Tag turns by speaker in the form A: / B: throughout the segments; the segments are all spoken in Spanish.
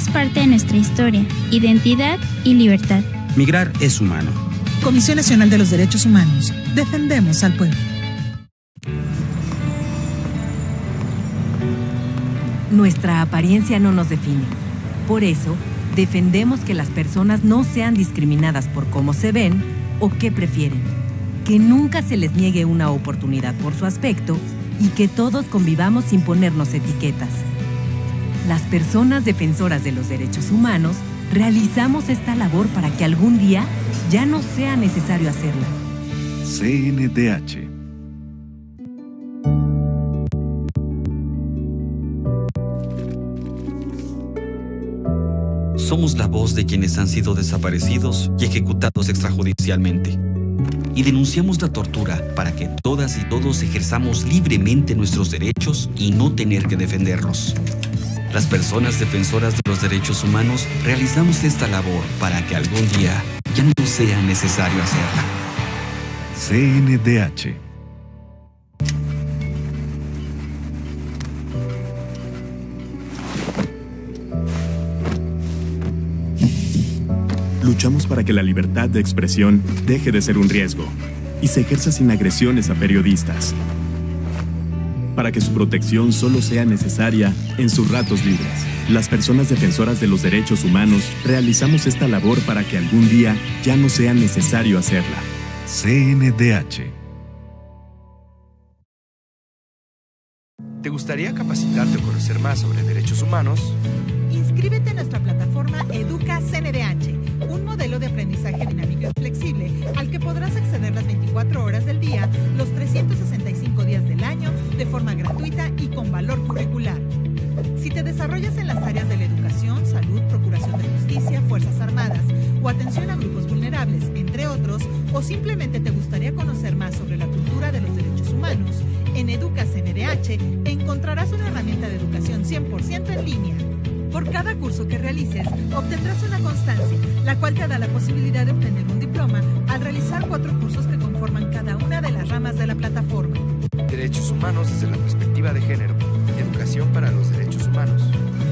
A: es parte de nuestra historia, identidad y libertad.
B: Migrar es humano.
C: Comisión Nacional de los Derechos Humanos. Defendemos al pueblo.
D: Nuestra apariencia no nos define. Por eso, defendemos que las personas no sean discriminadas por cómo se ven o qué prefieren. Que nunca se les niegue una oportunidad por su aspecto y que todos convivamos sin ponernos etiquetas. Las personas defensoras de los derechos humanos realizamos esta labor para que algún día ya no sea necesario hacerla.
E: CNDH.
B: Somos la voz de quienes han sido desaparecidos y ejecutados extrajudicialmente. Y denunciamos la tortura para que todas y todos ejerzamos libremente nuestros derechos y no tener que defenderlos. Las personas defensoras de los derechos humanos realizamos esta labor para que algún día ya no sea necesario hacerla.
E: CNDH.
F: Luchamos para que la libertad de expresión deje de ser un riesgo y se ejerza sin agresiones a periodistas. Para que su protección solo sea necesaria en sus ratos libres. Las personas defensoras de los derechos humanos realizamos esta labor para que algún día ya no sea necesario hacerla.
E: CNDH.
G: ¿Te gustaría capacitarte o conocer más sobre derechos humanos?
C: Inscríbete en nuestra plataforma Educa CNDH, un modelo de aprendizaje dinámico y flexible al que podrás acceder las 24 horas del día, los 365 días del año, de forma gratuita y con valor curricular. Si te desarrollas en las áreas de la educación, salud, procuración de justicia, fuerzas armadas o atención a grupos vulnerables, entre otros, o simplemente te gustaría conocer más sobre la cultura de los derechos humanos, en Educa CNDH encontrarás una herramienta de educación 100% en línea. Por cada curso que realices, obtendrás una constancia, la cual te da la posibilidad de obtener un diploma al realizar 4 cursos que conforman cada una de las ramas de la plataforma.
G: Derechos humanos desde la perspectiva de género, educación para los derechos humanos,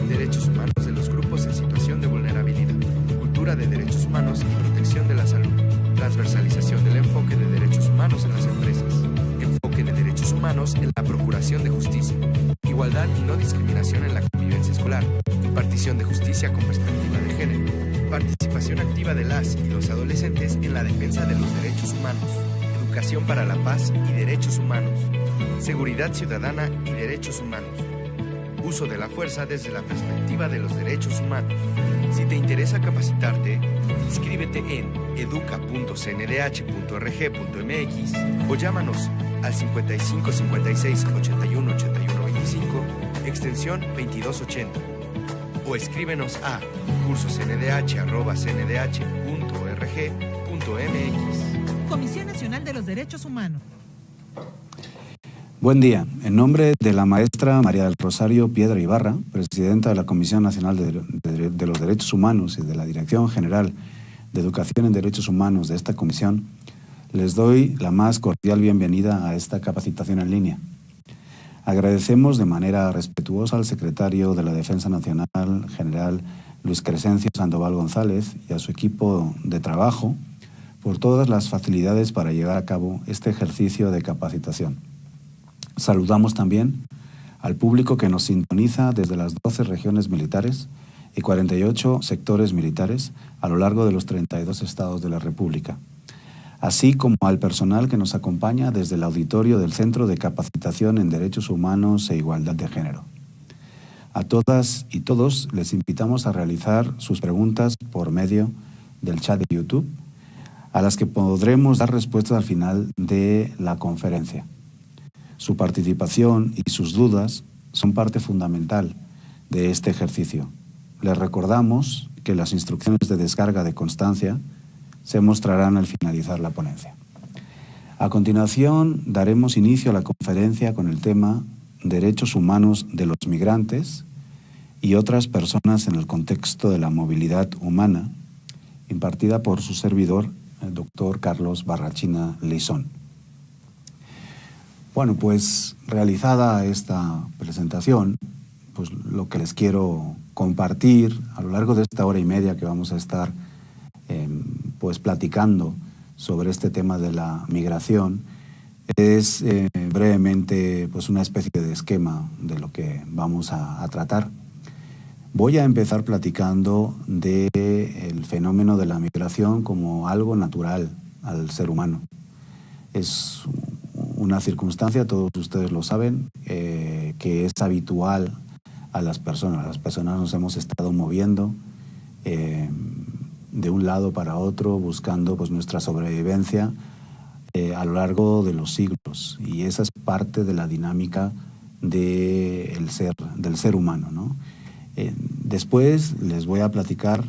G: derechos humanos de los grupos en situación de vulnerabilidad, cultura de derechos humanos y protección de la salud, transversalización del enfoque de derechos humanos en las empresas, enfoque de derechos humanos en la procuración de justicia, igualdad y no discriminación en la convivencia escolar, impartición de justicia con perspectiva de género, participación activa de las y los adolescentes en la defensa de los derechos humanos, educación para la paz y derechos humanos, seguridad ciudadana y derechos humanos, uso de la fuerza desde la perspectiva de los derechos humanos. Si te interesa capacitarte, inscríbete en educa.cndh.org.mx o llámanos al 55 56 81 81 25, extensión 2280, o escríbenos a cursosndh@cndh.org.mx.
C: Comisión Nacional de los Derechos Humanos.
H: Buen día. En nombre de la maestra María del Rosario Piedra Ibarra, presidenta de la Comisión Nacional de los Derechos Humanos y de la Dirección General de Educación en Derechos Humanos de esta comisión, les doy la más cordial bienvenida a esta capacitación en línea. Agradecemos de manera respetuosa al secretario de la Defensa Nacional, general Luis Crescencio Sandoval González, y a su equipo de trabajo por todas las facilidades para llevar a cabo este ejercicio de capacitación. Saludamos también al público que nos sintoniza desde las 12 regiones militares y 48 sectores militares a lo largo de los 32 estados de la República, así como al personal que nos acompaña desde el auditorio del Centro de Capacitación en Derechos Humanos e Igualdad de Género. A todas y todos les invitamos a realizar sus preguntas por medio del chat de YouTube, a las que podremos dar respuestas al final de la conferencia. Su participación y sus dudas son parte fundamental de este ejercicio. Les recordamos que las instrucciones de descarga de constancia se mostrarán al finalizar la ponencia. A continuación, daremos inicio a la conferencia con el tema Derechos humanos de los migrantes y otras personas en el contexto de la movilidad humana, impartida por su servidor, el doctor Carlos Barrachina Leisón. Bueno, pues realizada esta presentación, pues lo que les quiero compartir a lo largo de esta hora y media que vamos a estar pues platicando sobre este tema de la migración es brevemente pues una especie de esquema de lo que vamos a tratar. Voy a empezar platicando del fenómeno de la migración como algo natural al ser humano. Es una circunstancia, todos ustedes lo saben, que es habitual a las personas. Las personas nos hemos estado moviendo de un lado para otro, buscando pues nuestra sobrevivencia a lo largo de los siglos. Y esa es parte de la dinámica del ser humano, ¿no? Después les voy a platicar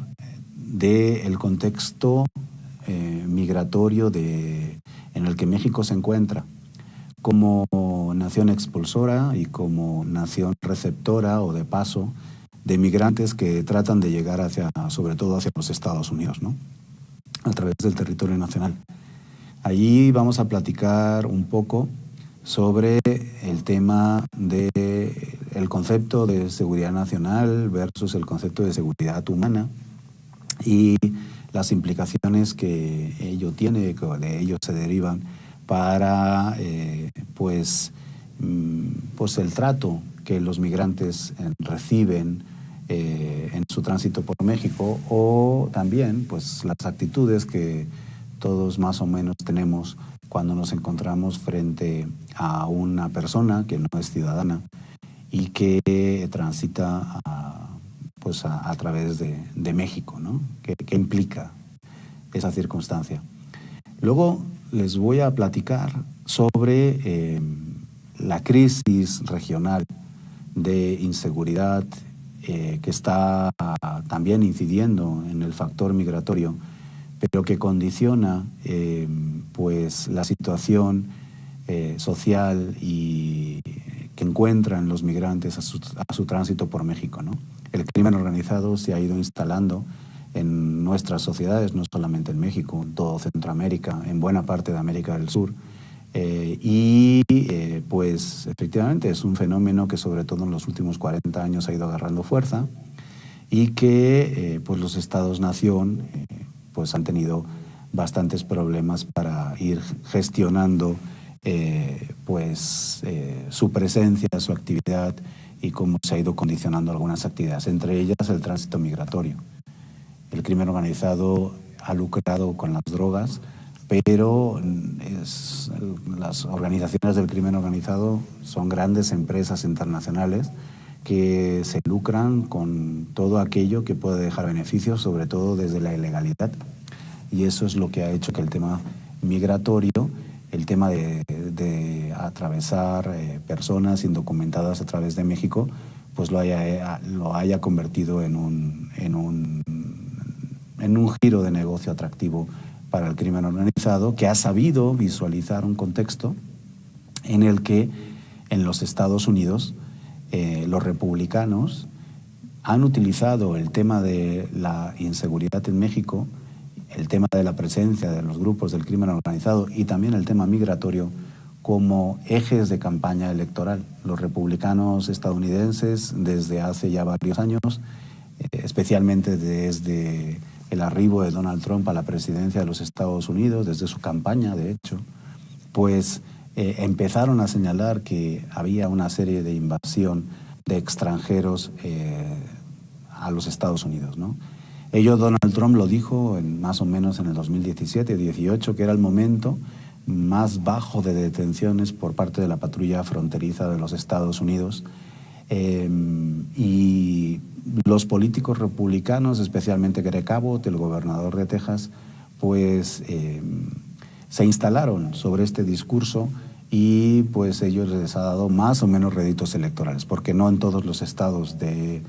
H: del contexto migratorio en el que México se encuentra como nación expulsora y como nación receptora o de paso de migrantes que tratan de llegar sobre todo hacia los Estados Unidos, ¿no? A través del territorio nacional. Allí vamos a platicar un poco sobre el tema del concepto de seguridad nacional versus el concepto de seguridad humana y las implicaciones que ello tiene, que de ello se derivan para pues el trato que los migrantes reciben en su tránsito por México, o también pues las actitudes que todos más o menos tenemos cuando nos encontramos frente a una persona que no es ciudadana y que transita a través de México, ¿no? ¿Qué implica esa circunstancia? Luego les voy a platicar sobre la crisis regional de inseguridad que está también incidiendo en el factor migratorio, pero que condiciona pues la situación social y que encuentran los migrantes a su tránsito por México, ¿no? El crimen organizado se ha ido instalando en nuestras sociedades, no solamente en México, en todo Centroamérica, en buena parte de América del Sur. Pues efectivamente es un fenómeno que sobre todo en los últimos 40 años ha ido agarrando fuerza y que pues los estados-nación pues han tenido bastantes problemas para ir gestionando su presencia, su actividad y cómo se ha ido condicionando algunas actividades, entre ellas el tránsito migratorio. El crimen organizado ha lucrado con las drogas, pero las organizaciones del crimen organizado son grandes empresas internacionales que se lucran con todo aquello que puede dejar beneficios, sobre todo desde la ilegalidad. Y eso es lo que ha hecho que el tema migratorio, el tema de atravesar personas indocumentadas a través de México, pues lo haya convertido en un giro de negocio atractivo para el crimen organizado, que ha sabido visualizar un contexto en el que en los Estados Unidos los republicanos han utilizado el tema de la inseguridad en México, el tema de la presencia de los grupos del crimen organizado y también el tema migratorio como ejes de campaña electoral. Los republicanos estadounidenses desde hace ya varios años, especialmente desde el arribo de Donald Trump a la presidencia de los Estados Unidos, desde su campaña, de hecho, pues empezaron a señalar que había una serie de invasión de extranjeros a los Estados Unidos, ¿no? Donald Trump lo dijo más o menos en el 2017-18, que era el momento más bajo de detenciones por parte de la patrulla fronteriza de los Estados Unidos. Y los políticos republicanos, especialmente Greg Abbott, el gobernador de Texas, pues se instalaron sobre este discurso y pues ellos les ha dado más o menos réditos electorales, porque no en todos los estados del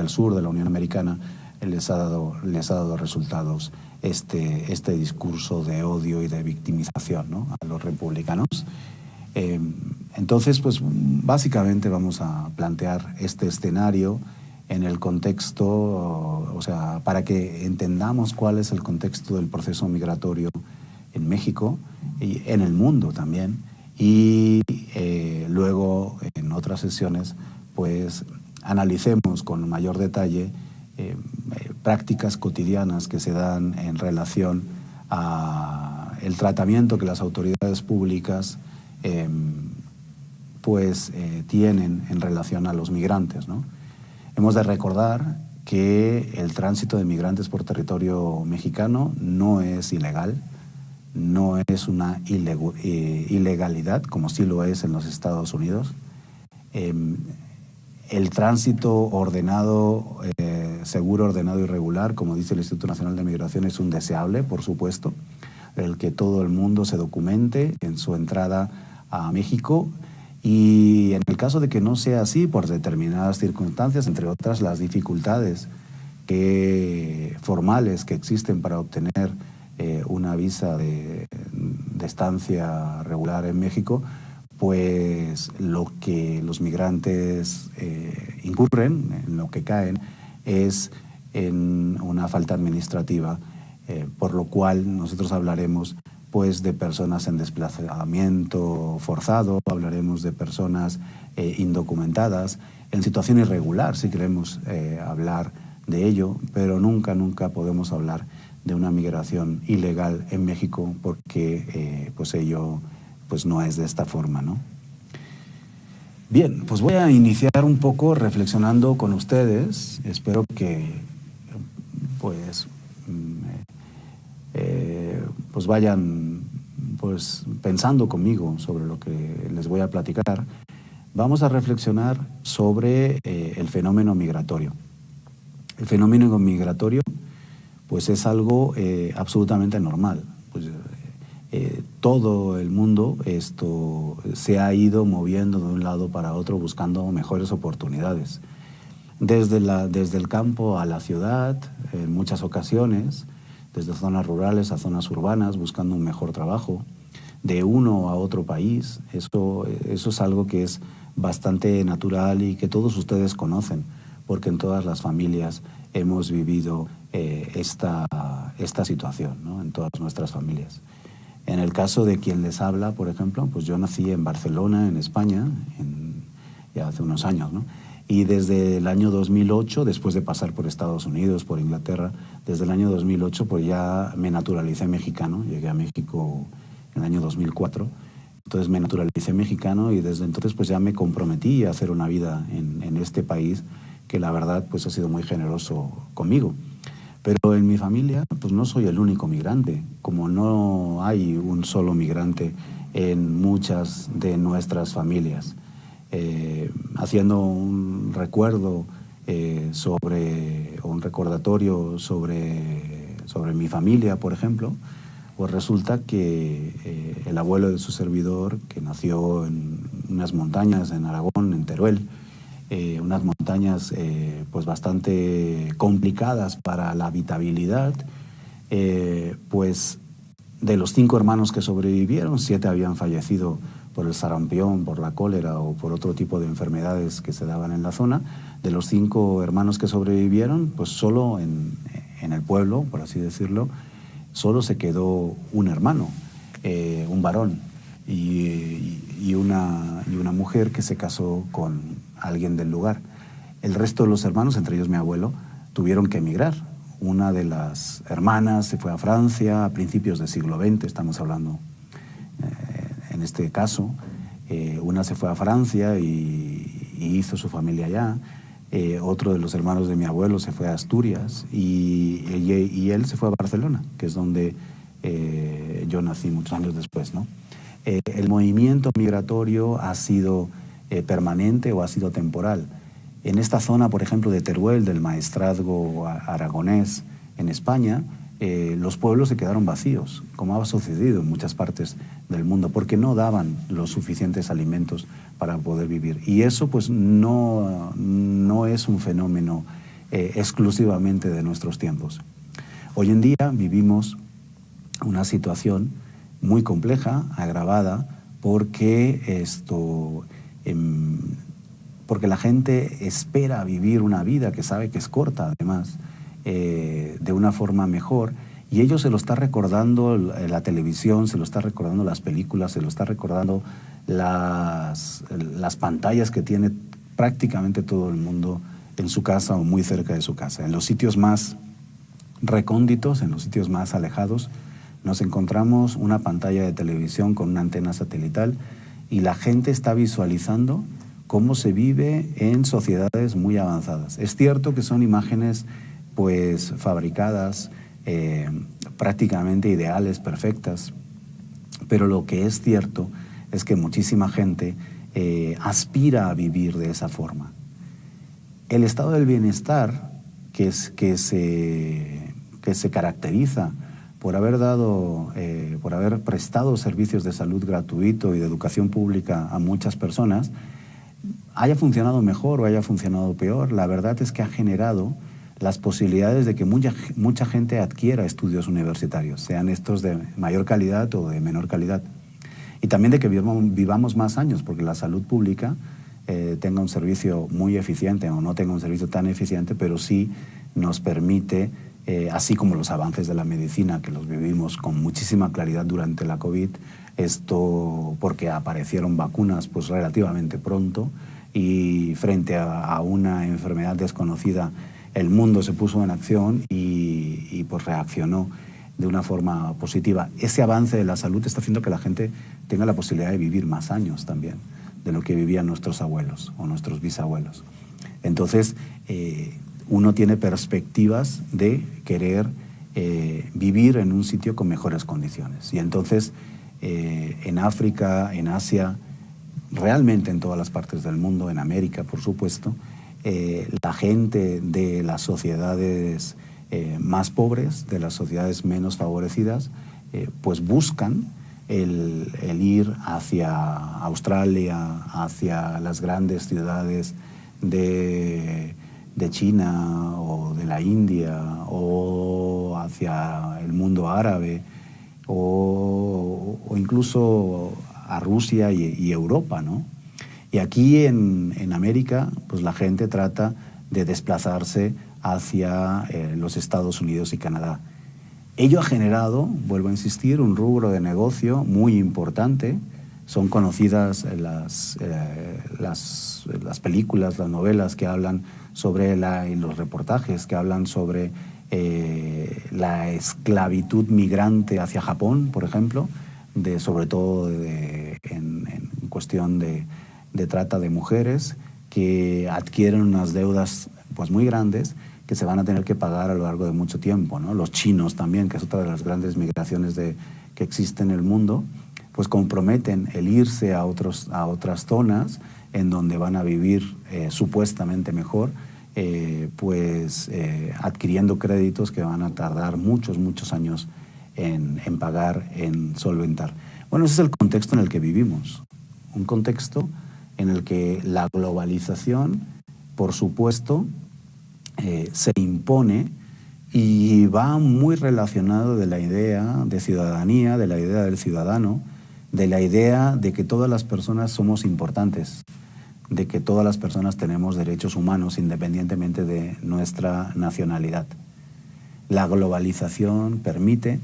H: sur de la Unión Americana les ha dado resultados este discurso de odio y de victimización, ¿no?, a los republicanos. Entonces, pues básicamente vamos a plantear este escenario en el contexto, o sea, para que entendamos cuál es el contexto del proceso migratorio en México y en el mundo también. Y luego, en otras sesiones, pues analicemos con mayor detalle prácticas cotidianas que se dan en relación a el tratamiento que las autoridades públicas tienen en relación a los migrantes, ¿no? Hemos de recordar que el tránsito de migrantes por territorio mexicano no es ilegal, no es una ilegalidad, como sí lo es en los Estados Unidos. El tránsito ordenado, seguro, ordenado y regular, como dice el Instituto Nacional de Migración, es un deseable, por supuesto, el que todo el mundo se documente en su entrada a México. Y en el caso de que no sea así, por determinadas circunstancias, entre otras las dificultades formales que existen para obtener una visa de estancia regular en México, pues lo que los migrantes incurren, en lo que caen, es en una falta administrativa, por lo cual nosotros hablaremos pues de personas en desplazamiento forzado, hablaremos de personas indocumentadas, en situación irregular, si queremos hablar de ello, pero nunca podemos hablar de una migración ilegal en México, porque pues ello pues no es de esta forma, ¿no? Bien, pues voy a iniciar un poco reflexionando con ustedes. Espero que pues vayan pues pensando conmigo sobre lo que les voy a platicar. Vamos a reflexionar sobre el fenómeno migratorio. El fenómeno migratorio pues es algo absolutamente normal. Pues, todo el mundo se ha ido moviendo de un lado para otro buscando mejores oportunidades. Desde el campo a la ciudad, en muchas ocasiones, desde zonas rurales a zonas urbanas, buscando un mejor trabajo, de uno a otro país. Eso es algo que es bastante natural y que todos ustedes conocen, porque en todas las familias hemos vivido esta situación, ¿no? En todas nuestras familias. En el caso de quien les habla, por ejemplo, pues yo nací en Barcelona, en España, ya hace unos años, ¿no? Y desde el año 2008, después de pasar por Estados Unidos, por Inglaterra, desde el año 2008 pues ya me naturalicé mexicano. Llegué a México en el año 2004, entonces me naturalicé mexicano y desde entonces pues ya me comprometí a hacer una vida en este país que la verdad pues ha sido muy generoso conmigo. Pero en mi familia pues no soy el único migrante, como no hay un solo migrante en muchas de nuestras familias. Haciendo un recuerdo un recordatorio sobre mi familia, por ejemplo, pues resulta que el abuelo de su servidor, que nació en unas montañas en Aragón, en Teruel, unas montañas pues bastante complicadas para la habitabilidad, pues de los 5 hermanos que sobrevivieron, 7 habían fallecido por el sarampión, por la cólera o por otro tipo de enfermedades que se daban en la zona. De los 5 hermanos que sobrevivieron, pues solo en el pueblo, por así decirlo, solo se quedó un hermano, un varón, y una mujer que se casó con alguien del lugar. El resto de los hermanos, entre ellos mi abuelo, tuvieron que emigrar. Una de las hermanas se fue a Francia a principios del siglo XX, estamos hablando en este caso. Una se fue a Francia y hizo su familia allá. Otro de los hermanos de mi abuelo se fue a Asturias y él se fue a Barcelona, que es donde yo nací muchos años después, ¿no? El movimiento migratorio ha sido permanente o ha sido temporal. En esta zona, por ejemplo, de Teruel, del maestrazgo aragonés en España, los pueblos se quedaron vacíos, como ha sucedido en muchas partes del mundo, porque no daban los suficientes alimentos para poder vivir. Y eso pues no es un fenómeno exclusivamente de nuestros tiempos. Hoy en día vivimos una situación muy compleja, agravada, porque porque la gente espera vivir una vida que sabe que es corta, además, de una forma mejor, y ello se lo está recordando la televisión, se lo está recordando las películas, se lo está recordando las pantallas que tiene prácticamente todo el mundo en su casa o muy cerca de su casa. En los sitios más recónditos, en los sitios más alejados, nos encontramos una pantalla de televisión con una antena satelital y la gente está visualizando cómo se vive en sociedades muy avanzadas. Es cierto que son imágenes pues fabricadas, prácticamente ideales, perfectas, pero lo que es cierto es que muchísima gente aspira a vivir de esa forma. El estado del bienestar que se caracteriza por haber prestado servicios de salud gratuito y de educación pública a muchas personas, haya funcionado mejor o haya funcionado peor, la verdad es que ha generado las posibilidades de que mucha gente adquiera estudios universitarios, sean estos de mayor calidad o de menor calidad. Y también de que vivamos más años, porque la salud pública tenga un servicio muy eficiente o no tenga un servicio tan eficiente, pero sí nos permite, así como los avances de la medicina, que los vivimos con muchísima claridad durante la COVID, esto porque aparecieron vacunas pues relativamente pronto y frente a una enfermedad desconocida el mundo se puso en acción y pues reaccionó de una forma positiva. Ese avance de la salud está haciendo que la gente tenga la posibilidad de vivir más años también de lo que vivían nuestros abuelos o nuestros bisabuelos. Entonces, uno tiene perspectivas de querer vivir en un sitio con mejores condiciones. Y entonces, en África, en Asia, realmente en todas las partes del mundo, en América, por supuesto, la gente de las sociedades más pobres, de las sociedades menos favorecidas, pues buscan el ir hacia Australia, hacia las grandes ciudades de China o de la India o hacia el mundo árabe o incluso a Rusia y Europa, ¿no? Y aquí en América, pues la gente trata de desplazarse hacia los Estados Unidos y Canadá. Ello ha generado, vuelvo a insistir, un rubro de negocio muy importante. Son conocidas las películas, las novelas que hablan sobre y los reportajes que hablan sobre la esclavitud migrante hacia Japón, por ejemplo, sobre todo en cuestión de trata de mujeres que adquieren unas deudas pues muy grandes que se van a tener que pagar a lo largo de mucho tiempo, ¿no? Los chinos también, que es otra de las grandes migraciones que existe en el mundo, pues comprometen el irse a otras zonas en donde van a vivir supuestamente mejor, adquiriendo créditos que van a tardar muchos años en pagar, en solventar. Bueno, ese es el contexto en el que vivimos, un contexto en el que la globalización, por supuesto, se impone y va muy relacionado de la idea de ciudadanía, de la idea del ciudadano, de la idea de que todas las personas somos importantes, de que todas las personas tenemos derechos humanos independientemente de nuestra nacionalidad. La globalización permite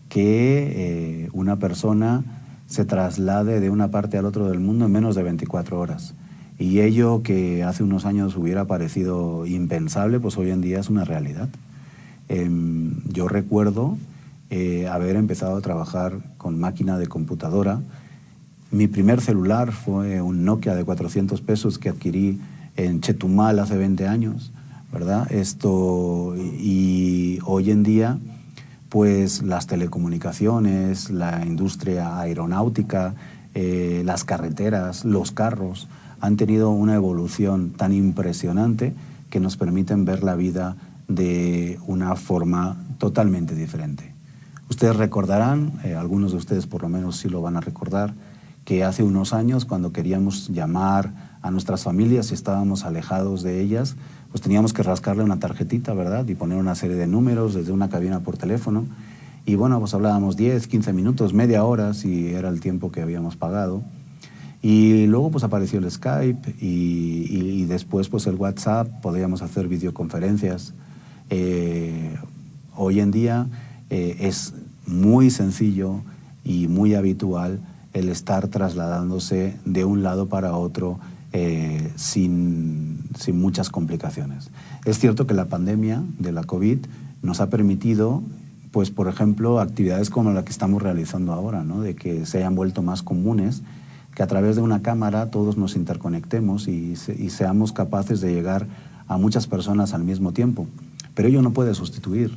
H: que una persona se traslade de una parte al otro del mundo en menos de 24 horas. Y ello que hace unos años hubiera parecido impensable, pues hoy en día es una realidad. Yo recuerdo haber empezado a trabajar con máquina de computadora. Mi primer celular fue un Nokia de 400 pesos que adquirí en Chetumal hace 20 años, ¿verdad? Y hoy en día, pues las telecomunicaciones, la industria aeronáutica, las carreteras, los carros, han tenido una evolución tan impresionante que nos permiten ver la vida de una forma totalmente diferente. Ustedes recordarán, algunos de ustedes por lo menos sí lo van a recordar, que hace unos años cuando queríamos llamar a nuestras familias y estábamos alejados de ellas, pues teníamos que rascarle una tarjetita, ¿verdad? Y poner una serie de números desde una cabina por teléfono. Y bueno, pues hablábamos 10, 15 minutos, media hora, si era el tiempo que habíamos pagado. Y luego pues apareció el Skype y después pues el WhatsApp, podíamos hacer videoconferencias. Hoy en día es muy sencillo y muy habitual el estar trasladándose de un lado para otro sin muchas complicaciones. Es cierto que la pandemia de la COVID nos ha permitido, pues por ejemplo, actividades como la que estamos realizando ahora, ¿no? De que se hayan vuelto más comunes, que a través de una cámara todos nos interconectemos y seamos capaces de llegar a muchas personas al mismo tiempo. Pero ello no puede sustituir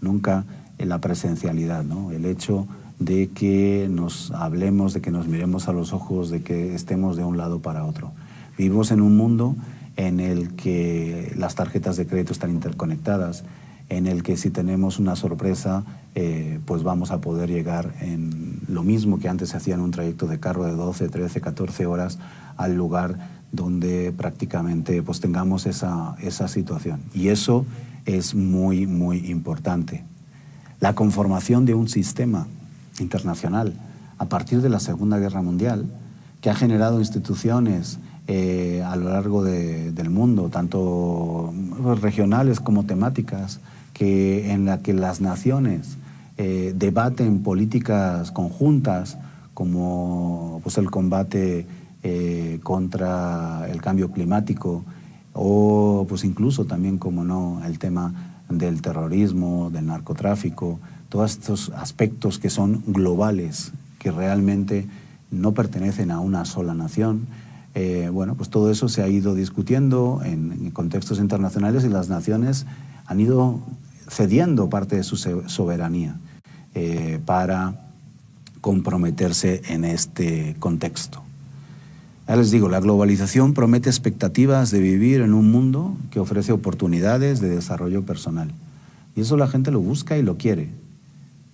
H: nunca la presencialidad, ¿no? El hecho de que nos hablemos, de que nos miremos a los ojos, de que estemos de un lado para otro. Vivimos en un mundo en el que las tarjetas de crédito están interconectadas, en el que si tenemos una sorpresa, pues vamos a poder llegar en lo mismo que antes se hacía en un trayecto de carro de 12, 13, 14 horas al lugar donde prácticamente pues tengamos esa situación. Y eso es muy, muy importante. La conformación de un sistema internacional a partir de la Segunda Guerra Mundial, que ha generado instituciones a lo largo del mundo, tanto regionales como temáticas, en la que las naciones debaten políticas conjuntas como pues, el combate contra el cambio climático o pues incluso también, como no, el tema del terrorismo, del narcotráfico, todos estos aspectos que son globales, que realmente no pertenecen a una sola nación. Bueno, pues todo eso se ha ido discutiendo en contextos internacionales y las naciones han ido cediendo parte de su soberanía para comprometerse en este contexto. Ya les digo, la globalización promete expectativas de vivir en un mundo que ofrece oportunidades de desarrollo personal. Y eso la gente lo busca y lo quiere.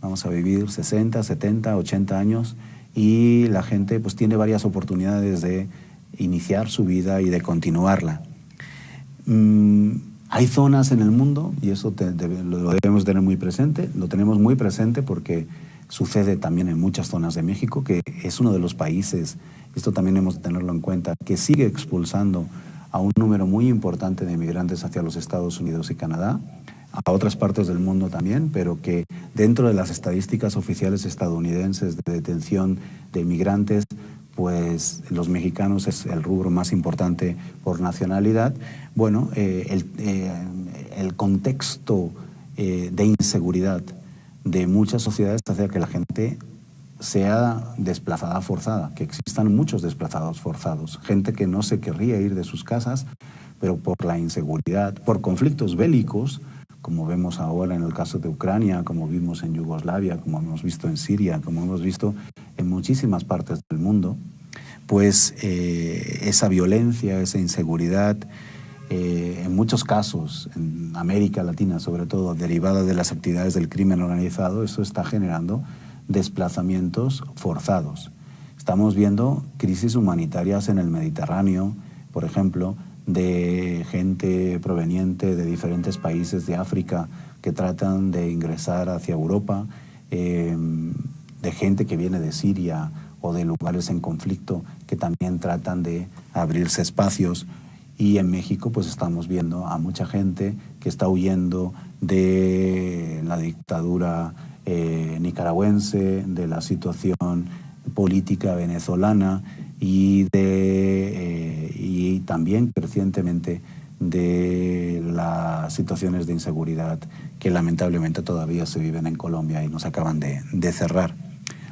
H: Vamos a vivir 60, 70, 80 años y la gente pues tiene varias oportunidades de iniciar su vida y de continuarla. Hay zonas en el mundo, y eso lo debemos tener muy presente, lo tenemos muy presente porque sucede también en muchas zonas de México, que es uno de los países, esto también hemos de tenerlo en cuenta, que sigue expulsando a un número muy importante de inmigrantes hacia los Estados Unidos y Canadá, a otras partes del mundo también, pero que dentro de las estadísticas oficiales estadounidenses de detención de inmigrantes, pues los mexicanos es el rubro más importante por nacionalidad. Bueno, el contexto de inseguridad de muchas sociedades hace que la gente sea desplazada forzada, que existan muchos desplazados forzados, gente que no se querría ir de sus casas, pero por la inseguridad, por conflictos bélicos, como vemos ahora en el caso de Ucrania, como vimos en Yugoslavia, como hemos visto en Siria, como hemos visto en muchísimas partes del mundo, pues esa violencia, esa inseguridad, en muchos casos, en América Latina sobre todo, derivada de las actividades del crimen organizado, eso está generando desplazamientos forzados. Estamos viendo crisis humanitarias en el Mediterráneo, por ejemplo, de gente proveniente de diferentes países de África que tratan de ingresar hacia Europa, de gente que viene de Siria o de lugares en conflicto que también tratan de abrirse espacios. Y en México pues estamos viendo a mucha gente que está huyendo de la dictadura nicaragüense, de la situación política venezolana y también crecientemente de las situaciones de inseguridad que lamentablemente todavía se viven en Colombia y nos acaban de cerrar.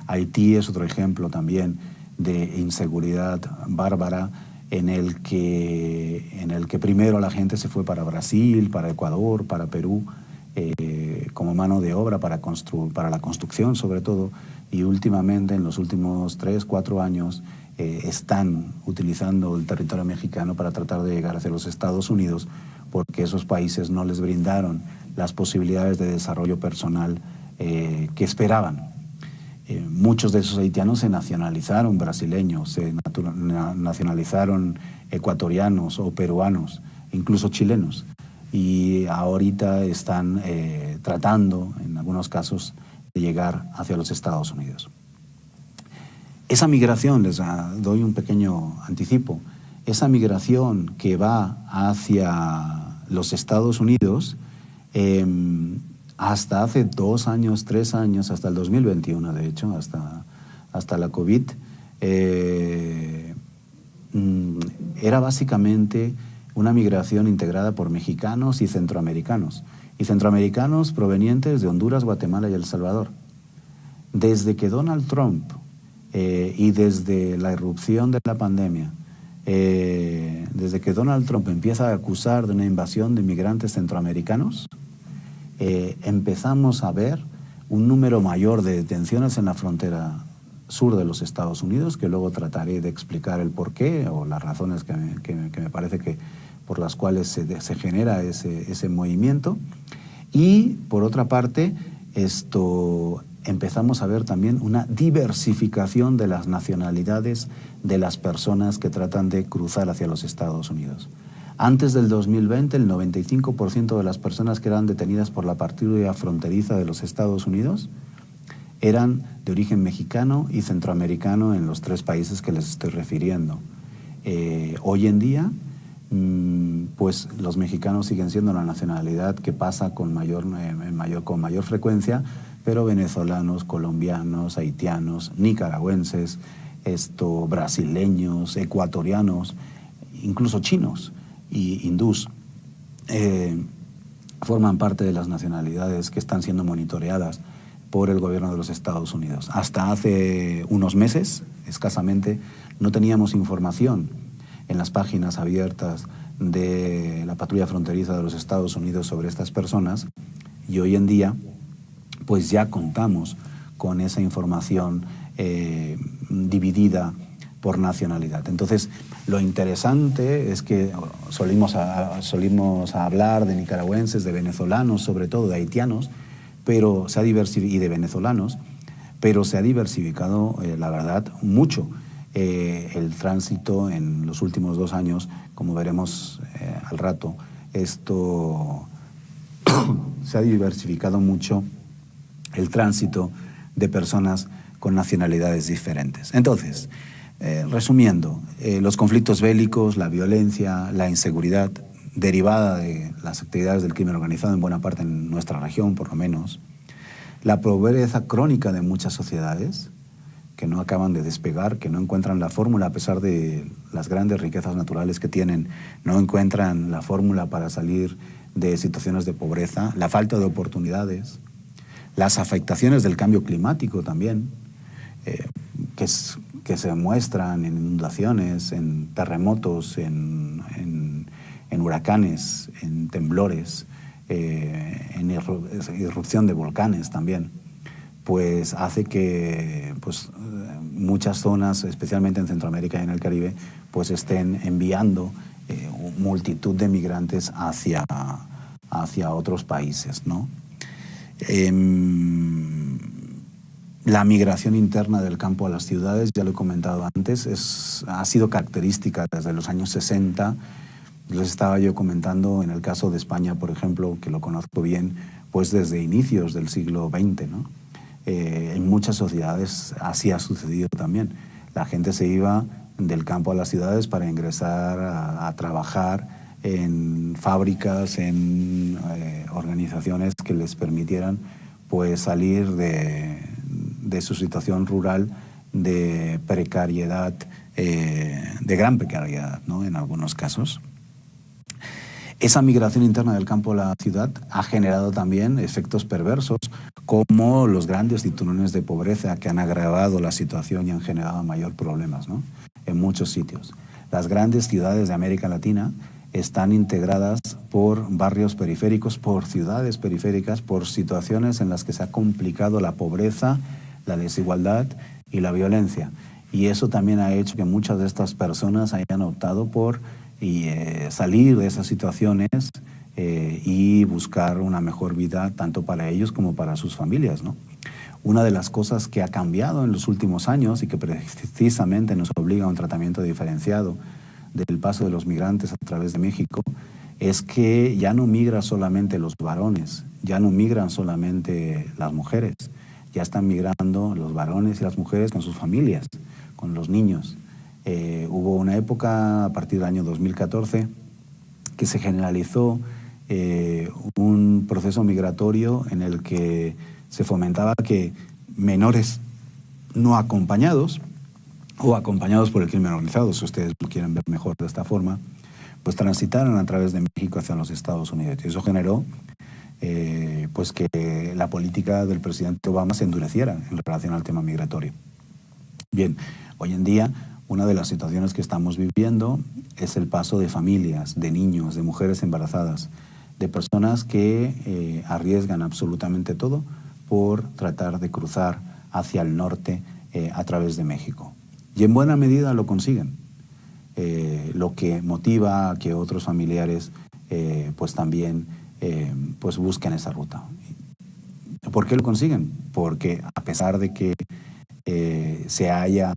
H: Haití es otro ejemplo también de inseguridad bárbara en el que primero la gente se fue para Brasil, para Ecuador, para Perú, como mano de obra para la construcción sobre todo, y últimamente en los últimos 3, 4 años están utilizando el territorio mexicano para tratar de llegar hacia los Estados Unidos porque esos países no les brindaron las posibilidades de desarrollo personal que esperaban. Muchos de esos haitianos se nacionalizaron brasileños, se nacionalizaron ecuatorianos o peruanos, incluso chilenos, y ahorita están tratando, en algunos casos, de llegar hacia los Estados Unidos. Esa migración, les doy un pequeño anticipo, esa migración que va hacia los Estados Unidos, hasta hace 2 años, 3 años, hasta el 2021, de hecho, hasta la COVID, era básicamente una migración integrada por mexicanos y centroamericanos provenientes de Honduras, Guatemala y El Salvador. Desde que Donald Trump y desde la irrupción de la pandemia, desde que Donald Trump empieza a acusar de una invasión de migrantes centroamericanos, empezamos a ver un número mayor de detenciones en la frontera sur de los Estados Unidos, que luego trataré de explicar el porqué o las razones que me parece que por las cuales se genera ese movimiento. Y por otra parte, empezamos a ver también una diversificación de las nacionalidades de las personas que tratan de cruzar hacia los Estados Unidos. Antes del 2020, el 95% de las personas que eran detenidas por la patrulla fronteriza de los Estados Unidos eran de origen mexicano y centroamericano en los 3 países que les estoy refiriendo. Hoy en día, pues los mexicanos siguen siendo la nacionalidad que pasa con mayor frecuencia, pero venezolanos, colombianos, haitianos, nicaragüenses, brasileños, ecuatorianos, incluso chinos y hindús, forman parte de las nacionalidades que están siendo monitoreadas por el gobierno de los Estados Unidos. Hasta hace unos meses, escasamente, no teníamos información en las páginas abiertas de la patrulla fronteriza de los Estados Unidos sobre estas personas, y hoy en día pues ya contamos con esa información dividida por nacionalidad. Entonces, lo interesante es que solimos hablar de nicaragüenses, de venezolanos, sobre todo de haitianos, pero y de venezolanos, pero se ha diversificado, la verdad, mucho el tránsito en los últimos 2 años, como veremos al rato. Se ha diversificado mucho el tránsito de personas con nacionalidades diferentes. Entonces, resumiendo, los conflictos bélicos, la violencia, la inseguridad derivada de las actividades del crimen organizado en buena parte en nuestra región, por lo menos, la pobreza crónica de muchas sociedades que no acaban de despegar, que no encuentran la fórmula a pesar de las grandes riquezas naturales que tienen, no encuentran la fórmula para salir de situaciones de pobreza, la falta de oportunidades, las afectaciones del cambio climático también, que se muestran en inundaciones, en terremotos, en huracanes, en temblores, en irrupción de volcanes también, pues hace que muchas zonas, especialmente en Centroamérica y en el Caribe, pues estén enviando multitud de migrantes hacia otros países, ¿no? La migración interna del campo a las ciudades, ya lo he comentado antes, ha sido característica desde los años 60. Les estaba yo comentando en el caso de España, por ejemplo, que lo conozco bien, pues desde inicios del siglo XX, ¿no? En muchas sociedades así ha sucedido también. La gente se iba del campo a las ciudades para ingresar a trabajar en fábricas, en organizaciones que les permitieran pues salir de su situación rural de precariedad, de gran precariedad, ¿no? En algunos casos. Esa migración interna del campo a la ciudad ha generado también efectos perversos, como los grandes cinturones de pobreza que han agravado la situación y han generado mayor problemas, ¿no? En muchos sitios. Las grandes ciudades de América Latina están integradas por barrios periféricos, por ciudades periféricas, por situaciones en las que se ha complicado la pobreza, la desigualdad y la violencia. Y eso también ha hecho que muchas de estas personas hayan optado por salir de esas situaciones y buscar una mejor vida tanto para ellos como para sus familias, ¿no? Una de las cosas que ha cambiado en los últimos años y que precisamente nos obliga a un tratamiento diferenciado del paso de los migrantes a través de México es que ya no migran solamente los varones, ya no migran solamente las mujeres, ya están migrando los varones y las mujeres con sus familias, con los niños. Hubo una época, a partir del año 2014, que se generalizó un proceso migratorio en el que se fomentaba que menores no acompañados o acompañados por el crimen organizado, si ustedes lo quieren ver mejor de esta forma, pues transitaran a través de México hacia los Estados Unidos. Y eso generó pues que la política del presidente Obama se endureciera en relación al tema migratorio. Bien, hoy en día una de las situaciones que estamos viviendo es el paso de familias, de niños, de mujeres embarazadas, de personas que arriesgan absolutamente todo por tratar de cruzar hacia el norte a través de México. Y en buena medida lo consiguen, lo que motiva a que otros familiares pues también pues busquen esa ruta. ¿Por qué lo consiguen? Porque a pesar de que se haya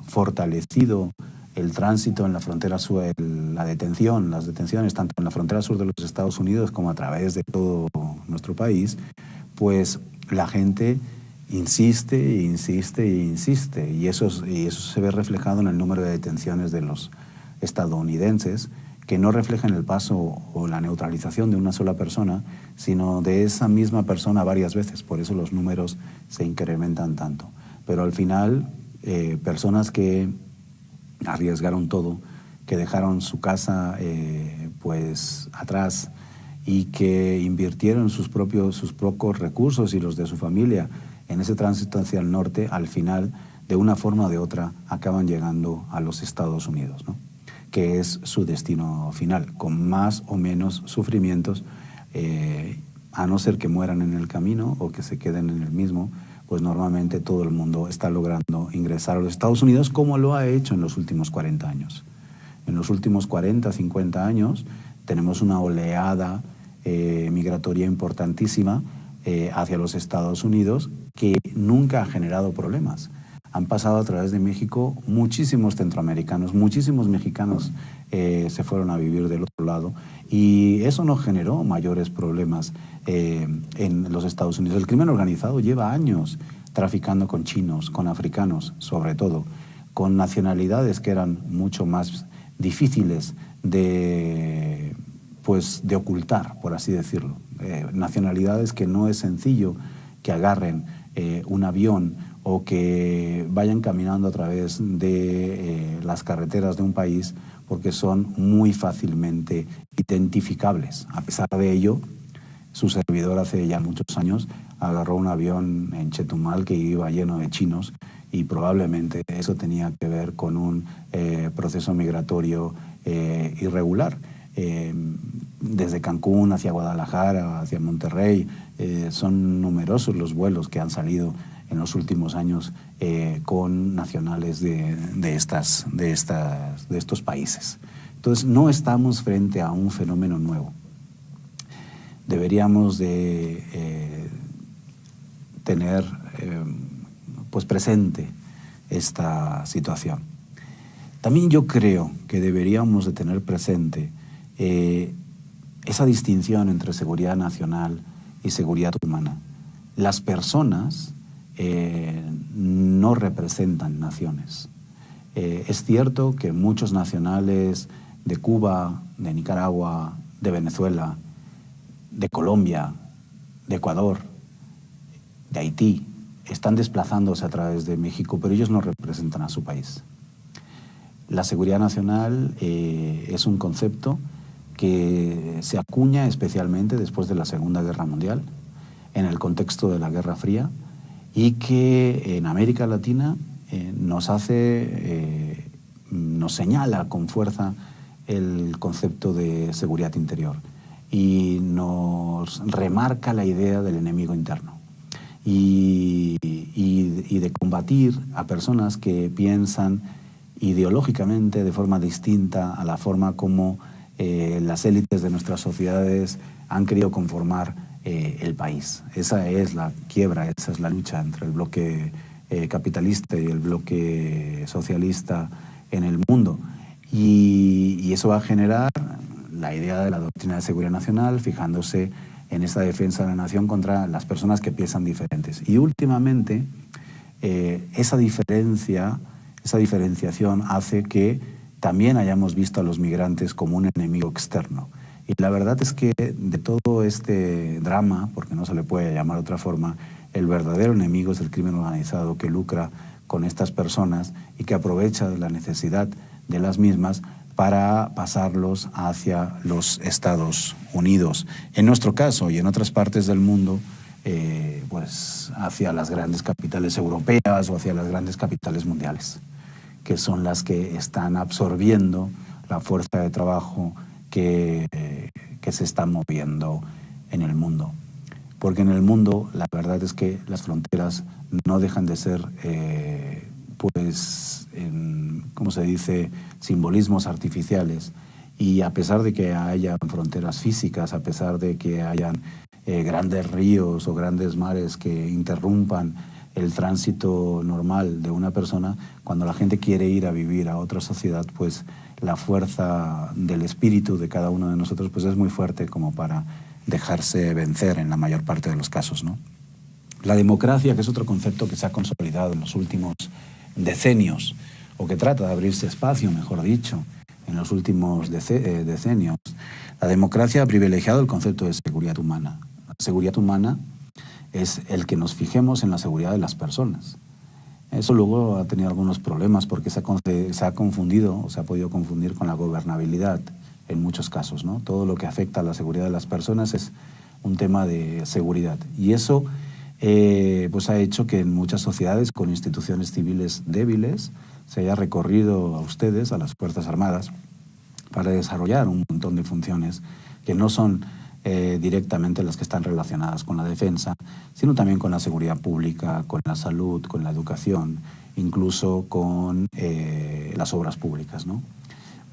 H: fortalecido el tránsito en la frontera sur, las detenciones tanto en la frontera sur de los Estados Unidos como a través de todo nuestro país, pues la gente insiste e insiste e insiste, y eso se ve reflejado en el número de detenciones de los estadounidenses, que no reflejan el paso o la neutralización de una sola persona, sino de esa misma persona varias veces. Por eso los números se incrementan tanto. Pero al final, personas que arriesgaron todo, que dejaron su casa pues atrás y que invirtieron sus pocos recursos y los de su familia en ese tránsito hacia el norte, al final, de una forma o de otra, acaban llegando a los Estados Unidos, ¿no? Que es su destino final, con más o menos sufrimientos, a no ser que mueran en el camino o que se queden en el mismo, pues normalmente todo el mundo está logrando ingresar a los Estados Unidos, como lo ha hecho en los últimos 40 años. En los últimos 40, 50 años tenemos una oleada migratoria importantísima hacia los Estados Unidos que nunca ha generado problemas. Han pasado a través de México muchísimos centroamericanos, muchísimos mexicanos se fueron a vivir del otro lado, y eso no generó mayores problemas en los Estados Unidos. El crimen organizado lleva años traficando con chinos, con africanos, sobre todo, con nacionalidades que eran mucho más difíciles de ocultar, por así decirlo. Nacionalidades que no es sencillo que agarren un avión o que vayan caminando a través de las carreteras de un país, porque son muy fácilmente identificables. A pesar de ello, su servidor hace ya muchos años agarró un avión en Chetumal que iba lleno de chinos, y probablemente eso tenía que ver con un proceso migratorio irregular. Desde Cancún hacia Guadalajara, hacia Monterrey, son numerosos los vuelos que han salido en los últimos años con nacionales de estos países. Entonces, no estamos frente a un fenómeno nuevo. Deberíamos de tener pues presente esta situación. También yo creo que deberíamos de tener presente esa distinción entre seguridad nacional y seguridad humana. Las personas no representan naciones. Es cierto que muchos nacionales de Cuba, de Nicaragua, de Venezuela, de Colombia, de Ecuador, de Haití, están desplazándose a través de México, pero ellos no representan a su país. La seguridad nacional es un concepto que se acuña especialmente después de la Segunda Guerra Mundial, en el contexto de la Guerra Fría, y que en América Latina nos señala con fuerza el concepto de seguridad interior y nos remarca la idea del enemigo interno y de combatir a personas que piensan ideológicamente de forma distinta a la forma como las élites de nuestras sociedades han querido conformar el país. Esa es la quiebra, esa es la lucha entre el bloque capitalista y el bloque socialista en el mundo. Y eso va a generar la idea de la doctrina de seguridad nacional, fijándose en esta defensa de la nación contra las personas que piensan diferentes. Y últimamente, esa diferenciación hace que también hayamos visto a los migrantes como un enemigo externo. Y la verdad es que de todo este drama, porque no se le puede llamar de otra forma, el verdadero enemigo es el crimen organizado, que lucra con estas personas y que aprovecha la necesidad de las mismas para pasarlos hacia los Estados Unidos. En nuestro caso y en otras partes del mundo, pues hacia las grandes capitales europeas o hacia las grandes capitales mundiales, que son las que están absorbiendo la fuerza de trabajo que se está moviendo en el mundo. Porque en el mundo la verdad es que las fronteras no dejan de ser, ¿cómo se dice?, simbolismos artificiales. Y a pesar de que haya fronteras físicas, a pesar de que hayan grandes ríos o grandes mares que interrumpan el tránsito normal de una persona, cuando la gente quiere ir a vivir a otra sociedad, pues la fuerza del espíritu de cada uno de nosotros pues es muy fuerte como para dejarse vencer en la mayor parte de los casos, ¿no? La democracia, que es otro concepto que se ha consolidado en los últimos decenios, o que trata de abrirse espacio, mejor dicho, en los últimos decenios. La democracia ha privilegiado el concepto de seguridad humana. La seguridad humana es el que nos fijemos en la seguridad de las personas. Eso luego ha tenido algunos problemas porque se ha confundido, o se ha podido confundir con la gobernabilidad en muchos casos, ¿no? Todo lo que afecta a la seguridad de las personas es un tema de seguridad. Y eso pues ha hecho que en muchas sociedades con instituciones civiles débiles se haya recorrido a ustedes, a las Fuerzas Armadas, para desarrollar un montón de funciones que no son directamente las que están relacionadas con la defensa, sino también con la seguridad pública, con la salud, con la educación, incluso con las obras públicas, ¿no?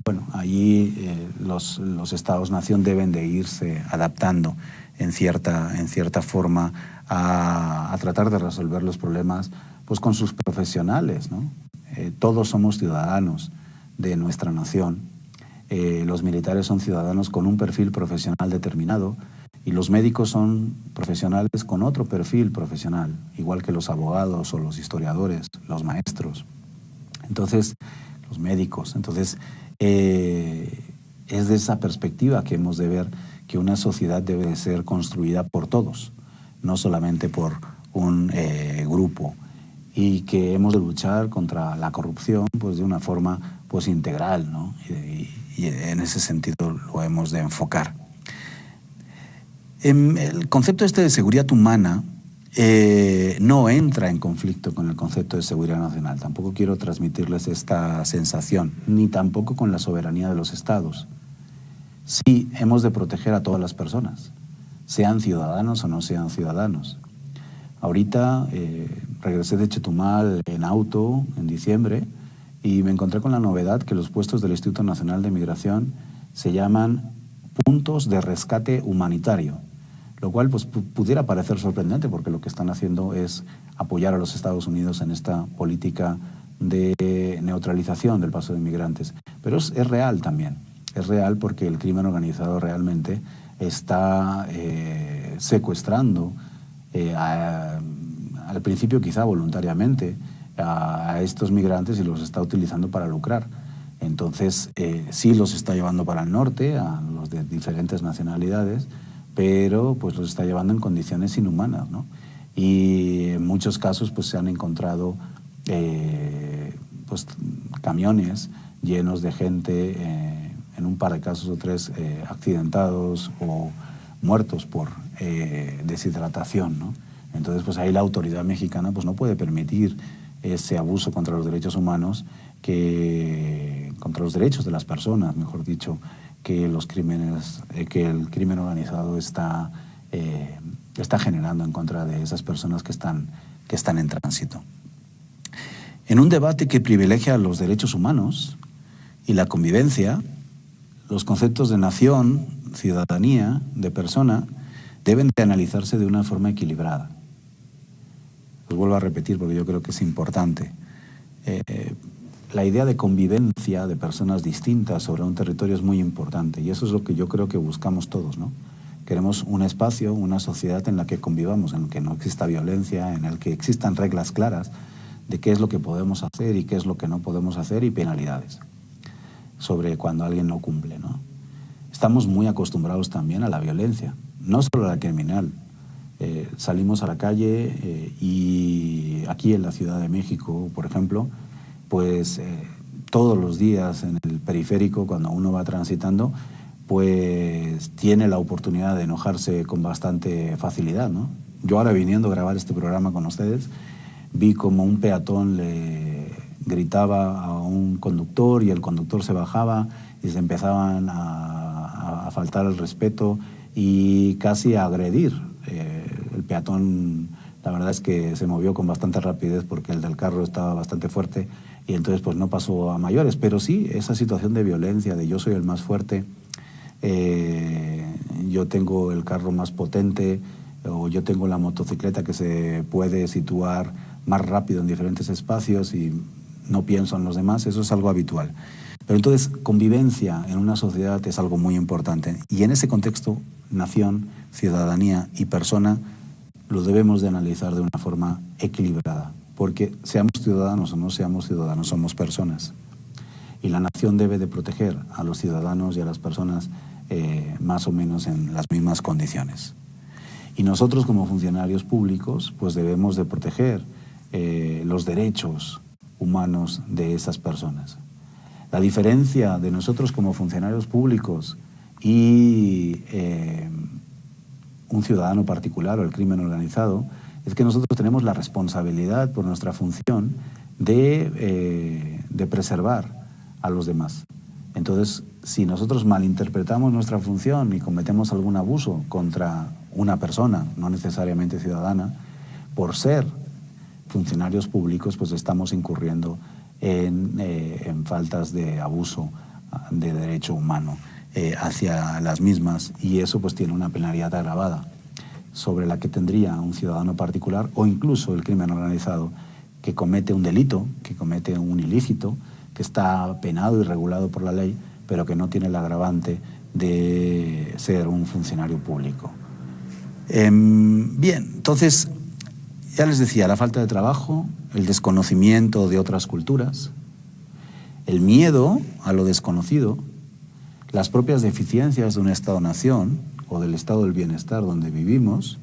H: Bueno, allí los Estados-nación deben de irse adaptando en cierta forma a tratar de resolver los problemas pues con sus profesionales, ¿no? Todos somos ciudadanos de nuestra nación. Los militares son ciudadanos con un perfil profesional determinado y los médicos son profesionales con otro perfil profesional, igual que los abogados o los historiadores, los maestros. Entonces, los médicos. Entonces, es de esa perspectiva que hemos de ver que una sociedad debe de ser construida por todos, no solamente por un grupo, y que hemos de luchar contra la corrupción pues de una forma pues integral, ¿no? Y en ese sentido lo hemos de enfocar. El concepto de seguridad humana no entra en conflicto con el concepto de seguridad nacional. Tampoco quiero transmitirles esta sensación, ni tampoco con la soberanía de los estados. Sí, hemos de proteger a todas las personas, sean ciudadanos o no sean ciudadanos. Ahorita regresé de Chetumal en auto en diciembre y me encontré con la novedad que los puestos del Instituto Nacional de Migración se llaman puntos de rescate humanitario, lo cual pues pudiera parecer sorprendente porque lo que están haciendo es apoyar a los Estados Unidos en esta política de neutralización del paso de inmigrantes. Pero es real también, es real porque el crimen organizado realmente está secuestrando al principio quizá voluntariamente a estos migrantes y los está utilizando para lucrar. Entonces sí los está llevando para el norte, a los de diferentes nacionalidades, pero pues los está llevando en condiciones inhumanas, ¿no? Y en muchos casos pues se han encontrado pues camiones llenos de gente, en un par de casos o tres accidentados o muertos por deshidratación, ¿no? Entonces pues ahí la autoridad mexicana pues no puede permitir ese abuso contra los derechos humanos, contra los derechos de las personas, mejor dicho, que el crimen organizado está generando en contra de esas personas que están en tránsito. En un debate que privilegia los derechos humanos y la convivencia, los conceptos de nación, ciudadanía, de persona, deben de analizarse de una forma equilibrada. Los vuelvo a repetir porque yo creo que es importante. La idea de convivencia de personas distintas sobre un territorio es muy importante y eso es lo que yo creo que buscamos todos, ¿no? Queremos un espacio, una sociedad en la que convivamos, en la que no exista violencia, en la que existan reglas claras de qué es lo que podemos hacer y qué es lo que no podemos hacer y penalidades sobre cuando alguien no cumple, ¿no? Estamos muy acostumbrados también a la violencia, no solo a la criminal. Salimos a la calle y aquí en la Ciudad de México, por ejemplo, pues todos los días en el periférico, cuando uno va transitando, pues tiene la oportunidad de enojarse con bastante facilidad, ¿no? Yo ahora, viniendo a grabar este programa con ustedes, vi como un peatón le gritaba a un conductor y el conductor se bajaba y se empezaban a faltar el respeto y casi a agredir. El peatón, la verdad es que se movió con bastante rapidez porque el del carro estaba bastante fuerte y entonces pues no pasó a mayores. Pero sí, esa situación de violencia, de yo soy el más fuerte, yo tengo el carro más potente, o yo tengo la motocicleta que se puede situar más rápido en diferentes espacios y no pienso en los demás, eso es algo habitual. Pero entonces, convivencia en una sociedad es algo muy importante. Y en ese contexto, nación, ciudadanía y persona lo debemos de analizar de una forma equilibrada. Porque seamos ciudadanos o no seamos ciudadanos, somos personas. Y la nación debe de proteger a los ciudadanos y a las personas más o menos en las mismas condiciones. Y nosotros como funcionarios públicos pues debemos de proteger los derechos humanos de esas personas. La diferencia de nosotros como funcionarios públicos y un ciudadano particular o el crimen organizado es que nosotros tenemos la responsabilidad por nuestra función de preservar a los demás. Entonces, si nosotros malinterpretamos nuestra función y cometemos algún abuso contra una persona, no necesariamente ciudadana, por ser funcionarios públicos, pues estamos incurriendo en faltas de abuso de derecho humano hacia las mismas, y eso pues tiene una penalidad agravada sobre la que tendría un ciudadano particular o incluso el crimen organizado que comete un delito, que comete un ilícito, que está penado y regulado por la ley, pero que no tiene el agravante de ser un funcionario público. Bien, entonces, ya les decía, la falta de trabajo, el desconocimiento de otras culturas, el miedo a lo desconocido, las propias deficiencias de un Estado-nación o del estado del bienestar donde vivimos,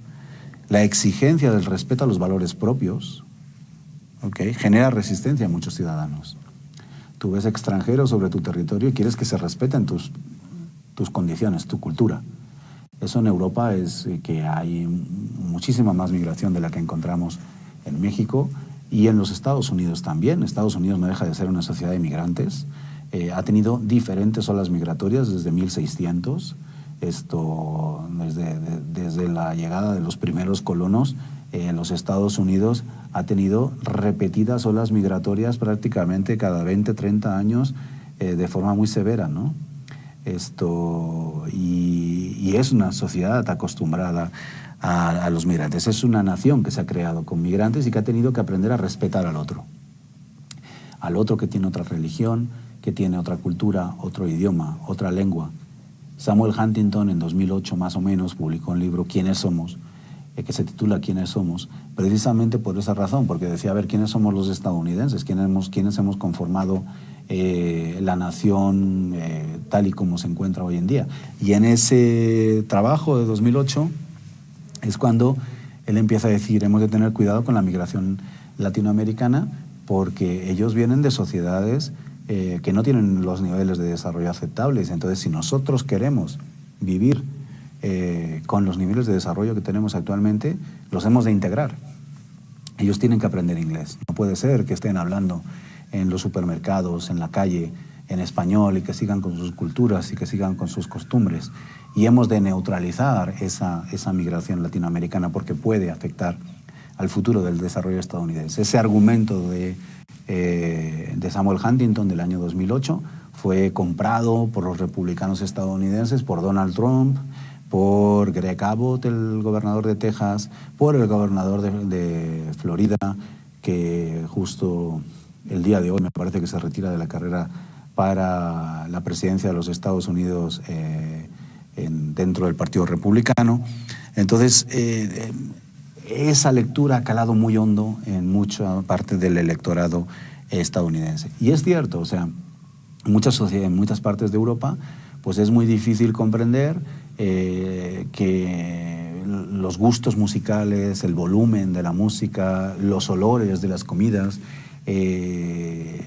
H: la exigencia del respeto a los valores propios, ¿okay?, genera resistencia a muchos ciudadanos. Tú ves extranjeros sobre tu territorio y quieres que se respeten tus condiciones, tu cultura. Eso en Europa es que hay muchísima más migración de la que encontramos en México y en los Estados Unidos también. Estados Unidos no deja de ser una sociedad de migrantes. Ha tenido diferentes olas migratorias desde 1600. Desde la llegada de los primeros colonos en los Estados Unidos ha tenido repetidas olas migratorias prácticamente cada 20, 30 años de forma muy severa, ¿no? Y es una sociedad acostumbrada a los migrantes. Es una nación que se ha creado con migrantes y que ha tenido que aprender a respetar al otro que tiene otra religión, que tiene otra cultura, otro idioma, otra lengua. Samuel Huntington en 2008 más o menos publicó un libro, ¿Quiénes somos?, que se titula ¿Quiénes somos?, precisamente por esa razón, porque decía, a ver, ¿quiénes somos los estadounidenses? ¿Quiénes hemos conformado la nación tal y como se encuentra hoy en día? Y en ese trabajo de 2008 es cuando él empieza a decir, hemos de tener cuidado con la migración latinoamericana porque ellos vienen de sociedades que no tienen los niveles de desarrollo aceptables. Entonces, si nosotros queremos vivir con los niveles de desarrollo que tenemos actualmente, los hemos de integrar. Ellos tienen que aprender inglés. No puede ser que estén hablando en los supermercados, en la calle, en español, y que sigan con sus culturas y que sigan con sus costumbres. Y hemos de neutralizar esa migración latinoamericana porque puede afectar al futuro del desarrollo estadounidense. Ese argumento de Samuel Huntington del año 2008 fue comprado por los republicanos estadounidenses, por Donald Trump, por Greg Abbott, el gobernador de Texas, por el gobernador de Florida, que justo el día de hoy me parece que se retira de la carrera para la presidencia de los Estados Unidos dentro del Partido Republicano. Entonces, esa lectura ha calado muy hondo en mucha parte del electorado estadounidense. Y es cierto, o sea, en muchas partes de Europa, pues es muy difícil comprender que los gustos musicales, el volumen de la música, los olores de las comidas,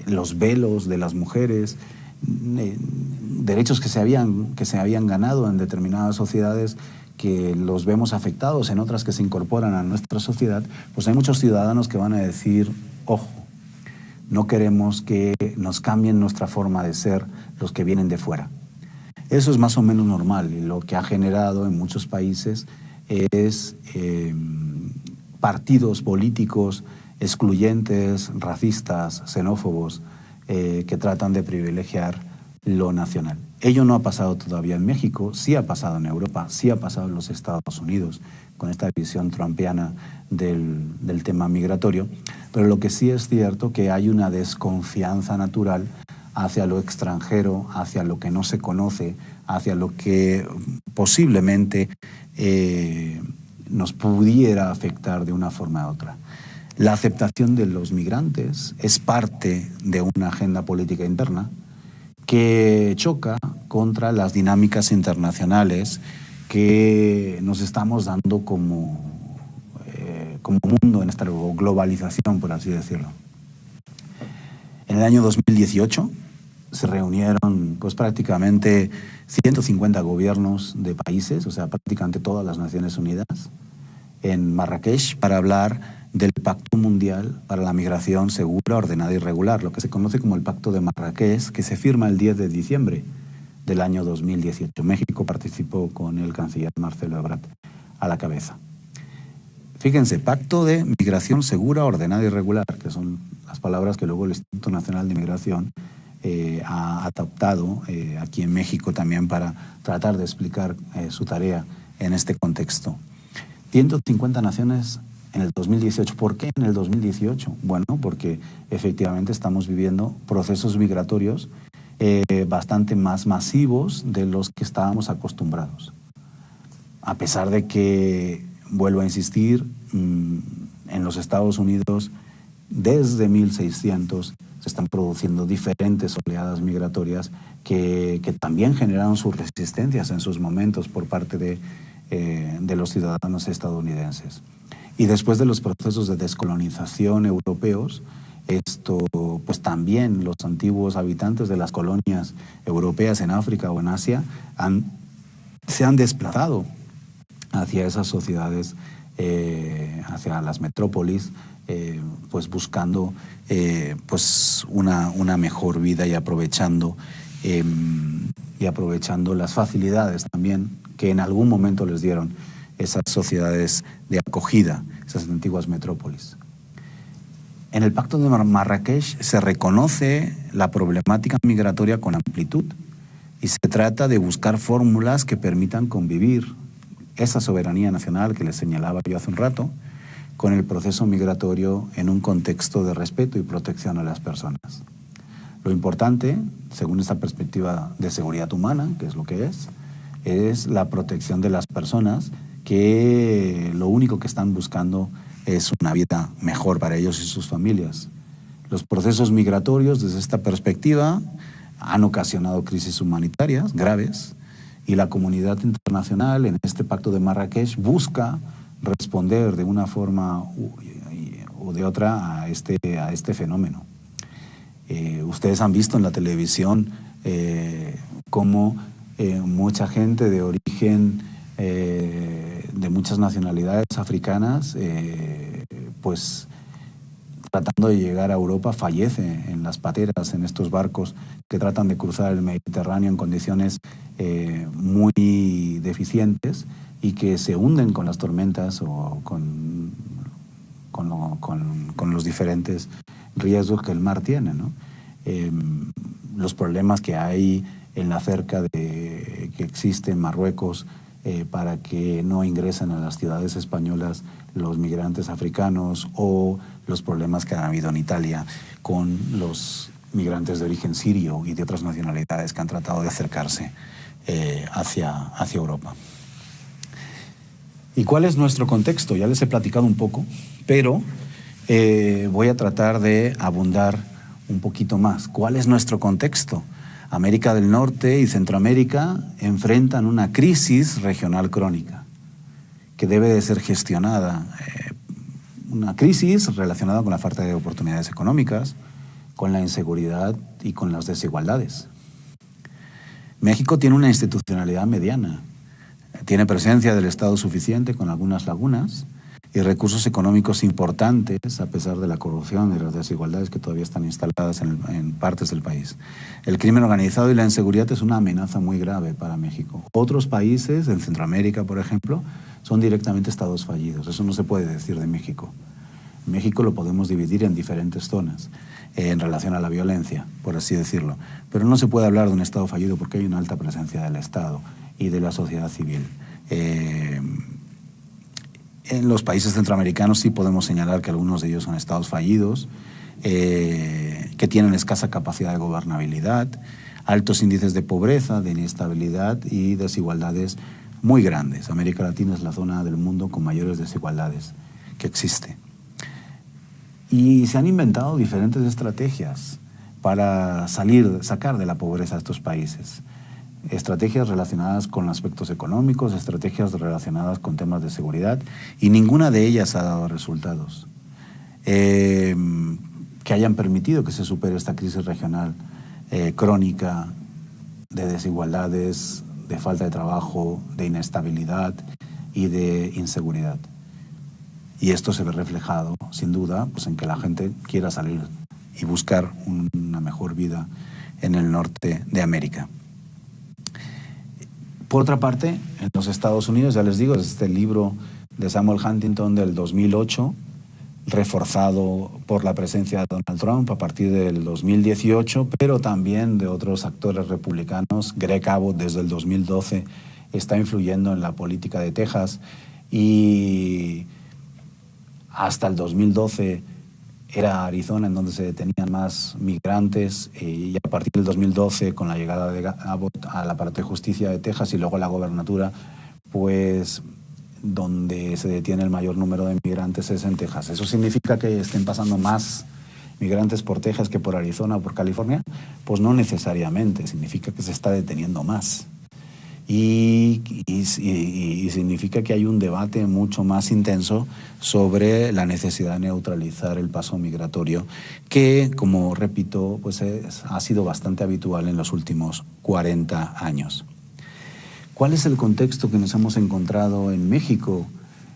H: los velos de las mujeres, derechos que se habían ganado en determinadas sociedades, que los vemos afectados en otras que se incorporan a nuestra sociedad, pues hay muchos ciudadanos que van a decir, ojo, no queremos que nos cambien nuestra forma de ser los que vienen de fuera. Eso es más o menos normal, y lo que ha generado en muchos países es partidos políticos excluyentes, racistas, xenófobos, que tratan de privilegiar lo nacional. Ello no ha pasado todavía en México, sí ha pasado en Europa, sí ha pasado en los Estados Unidos, con esta visión trumpiana del tema migratorio, pero lo que sí es cierto que hay una desconfianza natural hacia lo extranjero, hacia lo que no se conoce, hacia lo que posiblemente nos pudiera afectar de una forma u otra. La aceptación de los migrantes es parte de una agenda política interna que choca contra las dinámicas internacionales que nos estamos dando como mundo en esta globalización, por así decirlo. En el año 2018 se reunieron pues prácticamente 150 gobiernos de países, o sea, prácticamente todas las Naciones Unidas, en Marrakech para hablar del Pacto Mundial para la Migración Segura, Ordenada y Regular, lo que se conoce como el Pacto de Marrakech, que se firma el 10 de diciembre del año 2018. México participó con el canciller Marcelo Ebrard a la cabeza. Fíjense, Pacto de Migración Segura, Ordenada y Regular, que son las palabras que luego el Instituto Nacional de Migración ha adoptado aquí en México también para tratar de explicar su tarea en este contexto. 150 naciones en el 2018. ¿Por qué en el 2018? Bueno, porque efectivamente estamos viviendo procesos migratorios bastante más masivos de los que estábamos acostumbrados. A pesar de que, vuelvo a insistir, en los Estados Unidos desde 1600 se están produciendo diferentes oleadas migratorias que también generaron sus resistencias en sus momentos por parte de los ciudadanos estadounidenses. Y después de los procesos de descolonización europeos, pues también los antiguos habitantes de las colonias europeas en África o en Asia se han desplazado hacia esas sociedades, hacia las metrópolis, pues buscando pues una mejor vida y aprovechando las facilidades también que en algún momento les dieron esas sociedades de acogida, esas antiguas metrópolis. En el Pacto de Marrakech se reconoce la problemática migratoria con amplitud y se trata de buscar fórmulas que permitan convivir esa soberanía nacional que les señalaba yo hace un rato con el proceso migratorio en un contexto de respeto y protección a las personas. Lo importante, según esta perspectiva de seguridad humana, que es lo que es la protección de las personas que lo único que están buscando es una vida mejor para ellos y sus familias. Los procesos migratorios, desde esta perspectiva, han ocasionado crisis humanitarias graves y la comunidad internacional en este Pacto de Marrakech busca responder de una forma u de otra a este fenómeno. Ustedes han visto en la televisión cómo mucha gente de origen de muchas nacionalidades africanas, pues tratando de llegar a Europa, fallece en las pateras, en estos barcos que tratan de cruzar el Mediterráneo en condiciones muy deficientes y que se hunden con las tormentas o con los diferentes riesgos que el mar tiene, ¿no? Los problemas que hay en la cerca que existe en Marruecos para que no ingresen a las ciudades españolas los migrantes africanos, o los problemas que han habido en Italia con los migrantes de origen sirio y de otras nacionalidades que han tratado de acercarse hacia Europa. ¿Y cuál es nuestro contexto? Ya les he platicado un poco, pero voy a tratar de abundar un poquito más. ¿Cuál es nuestro contexto? América del Norte y Centroamérica enfrentan una crisis regional crónica que debe de ser gestionada. Una crisis relacionada con la falta de oportunidades económicas, con la inseguridad y con las desigualdades. México tiene una institucionalidad mediana, tiene presencia del Estado suficiente con algunas lagunas y recursos económicos importantes a pesar de la corrupción y las desigualdades que todavía están instaladas en partes del país. El crimen organizado y la inseguridad es una amenaza muy grave para México. Otros países, en Centroamérica por ejemplo, son directamente estados fallidos. Eso no se puede decir de México. México lo podemos dividir en diferentes zonas en relación a la violencia, por así decirlo. Pero no se puede hablar de un Estado fallido porque hay una alta presencia del Estado y de la sociedad civil. En los países centroamericanos sí podemos señalar que algunos de ellos son estados fallidos, que tienen escasa capacidad de gobernabilidad, altos índices de pobreza, de inestabilidad y desigualdades muy grandes. América Latina es la zona del mundo con mayores desigualdades que existe. Y se han inventado diferentes estrategias para sacar de la pobreza a estos países. Estrategias relacionadas con aspectos económicos, estrategias relacionadas con temas de seguridad, y ninguna de ellas ha dado resultados que hayan permitido que se supere esta crisis regional crónica de desigualdades, de falta de trabajo, de inestabilidad y de inseguridad. Y esto se ve reflejado, sin duda, pues en que la gente quiera salir y buscar una mejor vida en el norte de América. Por otra parte, en los Estados Unidos, ya les digo, es este libro de Samuel Huntington del 2008, reforzado por la presencia de Donald Trump a partir del 2018, pero también de otros actores republicanos. Greg Abbott desde el 2012 está influyendo en la política de Texas y hasta el 2012 era Arizona en donde se detenían más migrantes y a partir del 2012 con la llegada de Abbott al aparato de justicia de Texas y luego la gobernatura, pues donde se detiene el mayor número de migrantes es en Texas. ¿Eso significa que estén pasando más migrantes por Texas que por Arizona o por California? Pues no necesariamente, significa que se está deteniendo más. Y significa que hay un debate mucho más intenso sobre la necesidad de neutralizar el paso migratorio, que, como repito, pues ha sido bastante habitual en los últimos 40 años. ¿Cuál es el contexto que nos hemos encontrado en México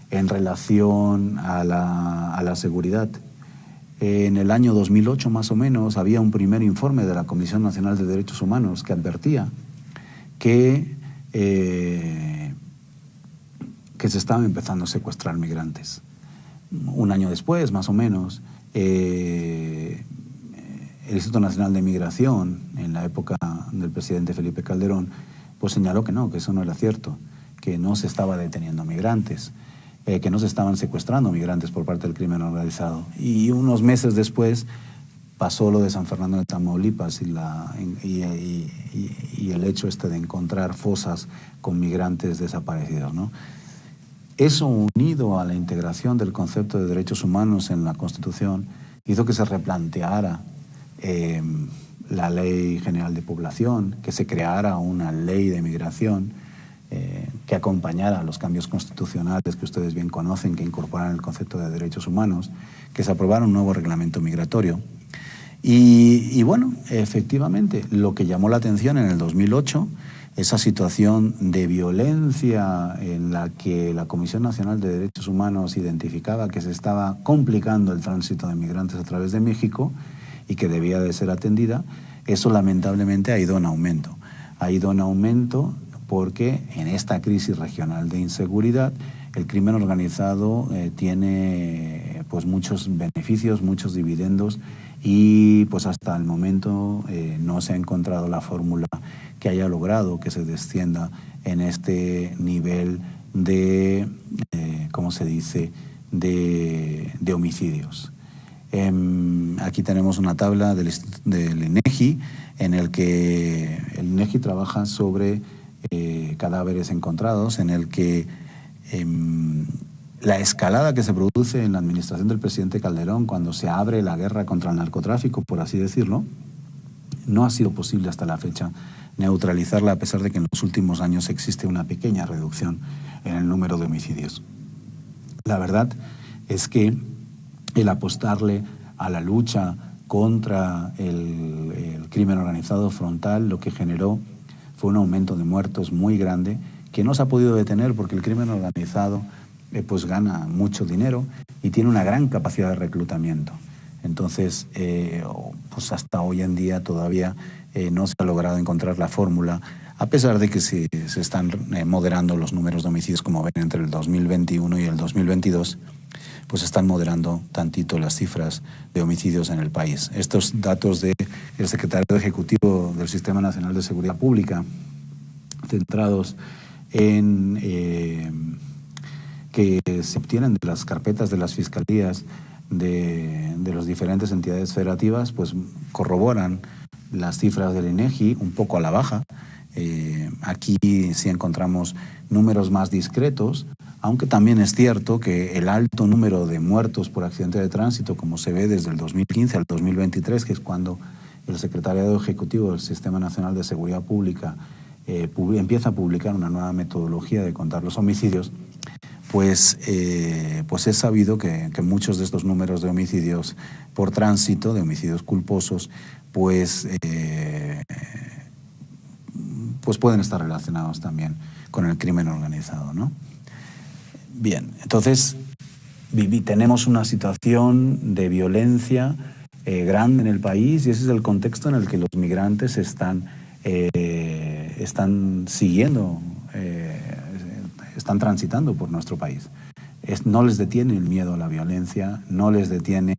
H: en relación a la seguridad? En el año 2008, más o menos, había un primer informe de la Comisión Nacional de Derechos Humanos que advertía que se estaban empezando a secuestrar migrantes. Un año después, más o menos, el Instituto Nacional de Migración, en la época del presidente Felipe Calderón, pues señaló que no, que eso no era cierto, que no se estaba deteniendo migrantes, que no se estaban secuestrando migrantes por parte del crimen organizado. Y unos meses después pasó lo de San Fernando de Tamaulipas y el hecho de encontrar fosas con migrantes desaparecidos, ¿no? Eso, unido a la integración del concepto de derechos humanos en la Constitución, hizo que se replanteara la Ley General de Población, que se creara una ley de migración que acompañara los cambios constitucionales que ustedes bien conocen, que incorporan el concepto de derechos humanos, que se aprobara un nuevo reglamento migratorio. Y bueno, efectivamente, lo que llamó la atención en el 2008, esa situación de violencia en la que la Comisión Nacional de Derechos Humanos identificaba que se estaba complicando el tránsito de migrantes a través de México y que debía de ser atendida, eso lamentablemente ha ido en aumento. Ha ido en aumento porque en esta crisis regional de inseguridad el crimen organizado tiene pues muchos beneficios, muchos dividendos y pues hasta el momento no se ha encontrado la fórmula que haya logrado que se descienda en este nivel de, ¿cómo se dice?, de homicidios. Aquí tenemos una tabla del INEGI en el que el INEGI trabaja sobre cadáveres encontrados, en el que la escalada que se produce en la administración del presidente Calderón cuando se abre la guerra contra el narcotráfico, por así decirlo, no ha sido posible hasta la fecha neutralizarla, a pesar de que en los últimos años existe una pequeña reducción en el número de homicidios. La verdad es que el apostarle a la lucha contra el crimen organizado frontal lo que generó fue un aumento de muertos muy grande que no se ha podido detener porque el crimen organizado pues gana mucho dinero y tiene una gran capacidad de reclutamiento. Entonces, pues hasta hoy en día todavía no se ha logrado encontrar la fórmula, a pesar de que se están moderando los números de homicidios, como ven, entre el 2021 y el 2022, pues están moderando tantito las cifras de homicidios en el país. Estos datos del Secretario Ejecutivo del Sistema Nacional de Seguridad Pública, centrados en que se obtienen de las carpetas de las fiscalías de las diferentes entidades federativas, pues corroboran las cifras del INEGI un poco a la baja. Aquí sí encontramos números más discretos, aunque también es cierto que el alto número de muertos por accidente de tránsito, como se ve desde el 2015 al 2023, que es cuando el Secretariado Ejecutivo del Sistema Nacional de Seguridad Pública empieza a publicar una nueva metodología de contar los homicidios, pues es sabido que muchos de estos números de homicidios por tránsito, de homicidios culposos, pues pueden estar relacionados también con el crimen organizado, ¿no? Bien, entonces tenemos una situación de violencia grande en el país y ese es el contexto en el que los migrantes están transitando por nuestro país. No les detiene el miedo a la violencia, no les detiene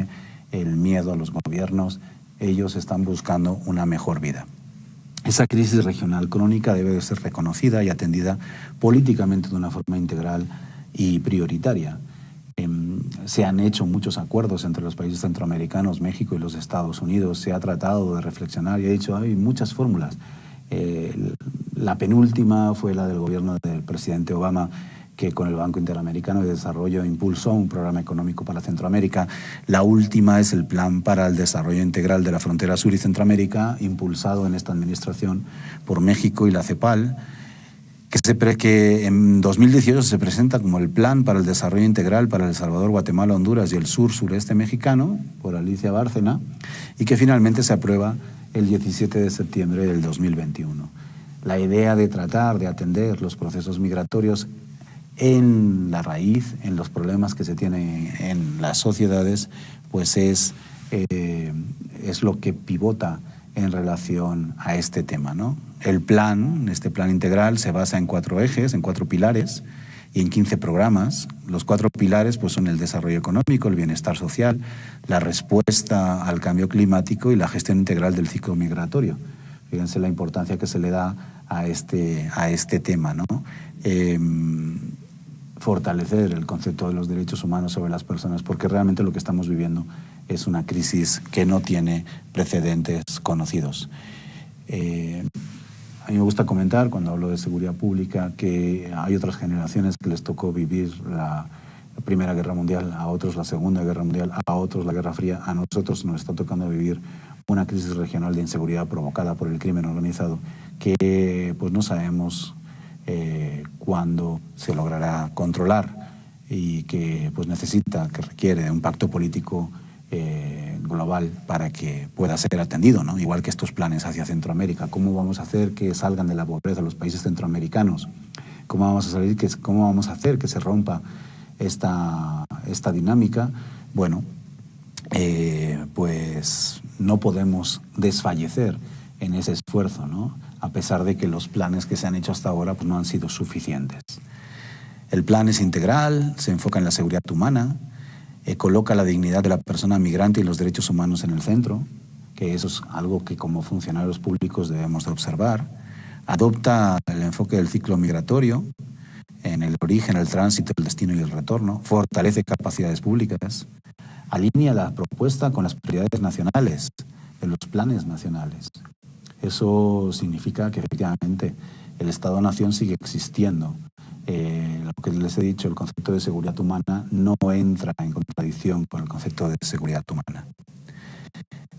H: el miedo a los gobiernos, ellos están buscando una mejor vida. Esa crisis regional crónica debe de ser reconocida y atendida políticamente de una forma integral y prioritaria. Se han hecho muchos acuerdos entre los países centroamericanos, México y los Estados Unidos. Se ha tratado de reflexionar y ha dicho, hay muchas fórmulas. La penúltima fue la del gobierno del presidente Obama, que con el Banco Interamericano de Desarrollo impulsó un programa económico para Centroamérica. La última es el Plan para el Desarrollo Integral de la Frontera Sur y Centroamérica, impulsado en esta administración por México y la CEPAL, que en 2018 se presenta como el Plan para el Desarrollo Integral para El Salvador, Guatemala, Honduras y el sur-sureste mexicano, por Alicia Bárcena, y que finalmente se aprueba el 17 de septiembre del 2021. La idea de tratar de atender los procesos migratorios en la raíz, en los problemas que se tienen en las sociedades, pues es lo que pivota en relación a este tema, ¿no? Este plan integral se basa en 4 ejes, en 4 pilares y en 15 programas. Los 4 pilares pues son el desarrollo económico, el bienestar social, la respuesta al cambio climático y la gestión integral del ciclo migratorio. Fíjense la importancia que se le da a este tema, ¿no? Fortalecer el concepto de los derechos humanos sobre las personas, porque realmente lo que estamos viviendo es una crisis que no tiene precedentes conocidos. A mí me gusta comentar, cuando hablo de seguridad pública, que hay otras generaciones que les tocó vivir la Primera Guerra Mundial, a otros la Segunda Guerra Mundial, a otros la Guerra Fría, a nosotros nos está tocando vivir una crisis regional de inseguridad provocada por el crimen organizado, que pues no sabemos cuándo se logrará controlar y que pues requiere de un pacto político global para que pueda ser atendido, ¿no? Igual que estos planes hacia Centroamérica. ¿Cómo vamos a hacer que salgan de la pobreza los países centroamericanos? ¿Cómo vamos a hacer que se rompa esta dinámica? Bueno, pues no podemos desfallecer en ese esfuerzo, ¿no? A pesar de que los planes que se han hecho hasta ahora pues no han sido suficientes. El plan es integral, se enfoca en la seguridad humana, coloca la dignidad de la persona migrante y los derechos humanos en el centro, que eso es algo que como funcionarios públicos debemos de observar. Adopta el enfoque del ciclo migratorio en el origen, el tránsito, el destino y el retorno. Fortalece capacidades públicas. Alinea la propuesta con las prioridades nacionales, de los planes nacionales. Eso significa que efectivamente el Estado-Nación sigue existiendo. Lo que les he dicho, el concepto de seguridad humana no entra en contradicción con el concepto de seguridad humana.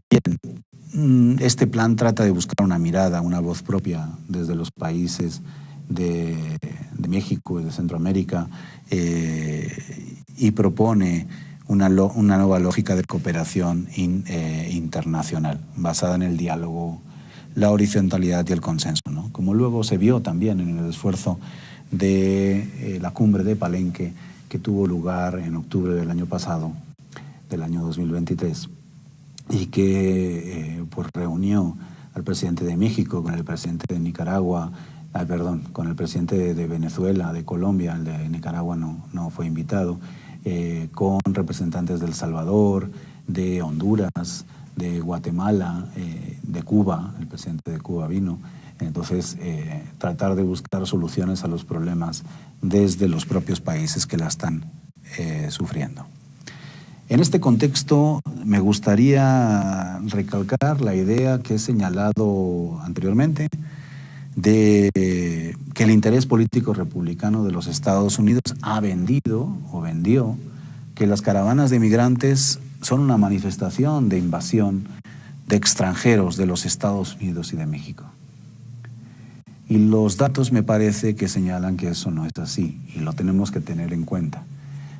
H: Bien, este plan trata de buscar una mirada, una voz propia desde los países de México y de Centroamérica y propone una nueva lógica de cooperación internacional basada en el diálogo, la horizontalidad y el consenso, ¿no? Como luego se vio también en el esfuerzo de la cumbre de Palenque que tuvo lugar en octubre del año pasado, del año 2023, y que pues reunió al presidente de México con el presidente de Nicaragua, con el presidente de Venezuela, de Colombia. El de Nicaragua no fue invitado, con representantes de El Salvador, de Honduras, de Guatemala, de Cuba. El presidente de Cuba vino. Entonces, tratar de buscar soluciones a los problemas desde los propios países que la están sufriendo. En este contexto, me gustaría recalcar la idea que he señalado anteriormente de que el interés político republicano de los Estados Unidos vendió que las caravanas de migrantes son una manifestación de invasión de extranjeros de los Estados Unidos y de México. Y los datos me parece que señalan que eso no es así, y lo tenemos que tener en cuenta,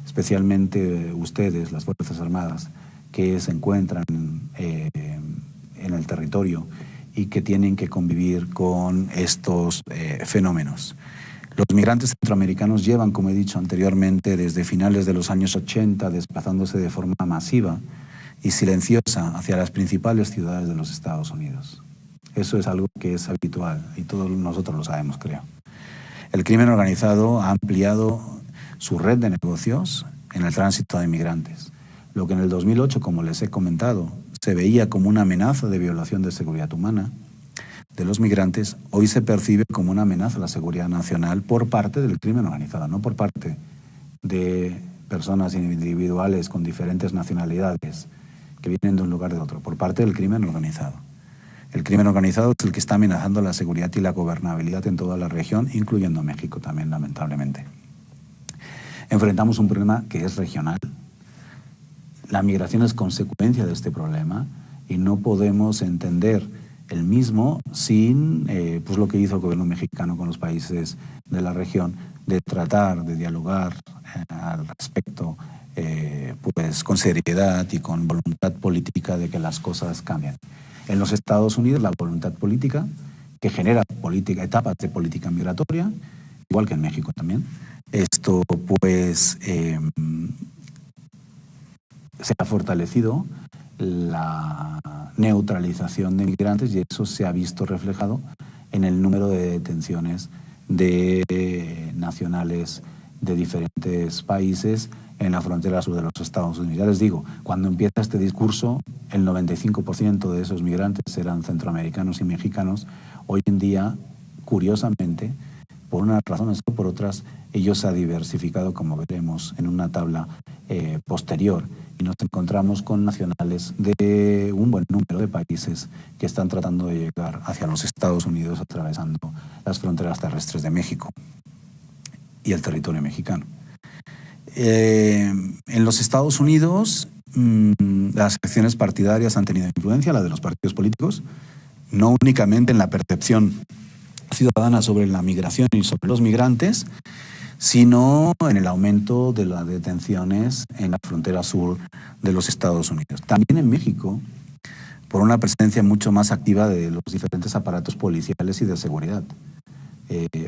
H: especialmente ustedes, las Fuerzas Armadas, que se encuentran en el territorio y que tienen que convivir con estos fenómenos. Los migrantes centroamericanos llevan, como he dicho anteriormente, desde finales de los años 80 desplazándose de forma masiva y silenciosa hacia las principales ciudades de los Estados Unidos. Eso es algo que es habitual y todos nosotros lo sabemos, creo. El crimen organizado ha ampliado su red de negocios en el tránsito de migrantes. Lo que en el 2008, como les he comentado, se veía como una amenaza de violación de seguridad humana de los migrantes, hoy se percibe como una amenaza a la seguridad nacional por parte del crimen organizado, no por parte de personas individuales con diferentes nacionalidades que vienen de un lugar de otro, por parte del crimen organizado. El crimen organizado es el que está amenazando la seguridad y la gobernabilidad en toda la región, incluyendo México también, lamentablemente. Enfrentamos un problema que es regional. La migración es consecuencia de este problema y no podemos entender el mismo sin pues lo que hizo el gobierno mexicano con los países de la región, de tratar de dialogar al respecto pues con seriedad y con voluntad política de que las cosas cambien. En los Estados Unidos la voluntad política que genera etapas de política migratoria, igual que en México también. Esto pues se ha fortalecido la neutralización de migrantes y eso se ha visto reflejado en el número de detenciones de nacionales de diferentes países en la frontera sur de los Estados Unidos. Ya les digo, cuando empieza este discurso, el 95% de esos migrantes eran centroamericanos y mexicanos. Hoy en día, curiosamente, por unas razones o por otras, ellos se ha diversificado, como veremos en una tabla posterior, y nos encontramos con nacionales de un buen número de países que están tratando de llegar hacia los Estados Unidos atravesando las fronteras terrestres de México y el territorio mexicano. En los Estados Unidos, las elecciones partidarias han tenido influencia, la de los partidos políticos, no únicamente en la percepción ciudadana sobre la migración y sobre los migrantes, sino en el aumento de las detenciones en la frontera sur de los Estados Unidos. También en México, por una presencia mucho más activa de los diferentes aparatos policiales y de seguridad.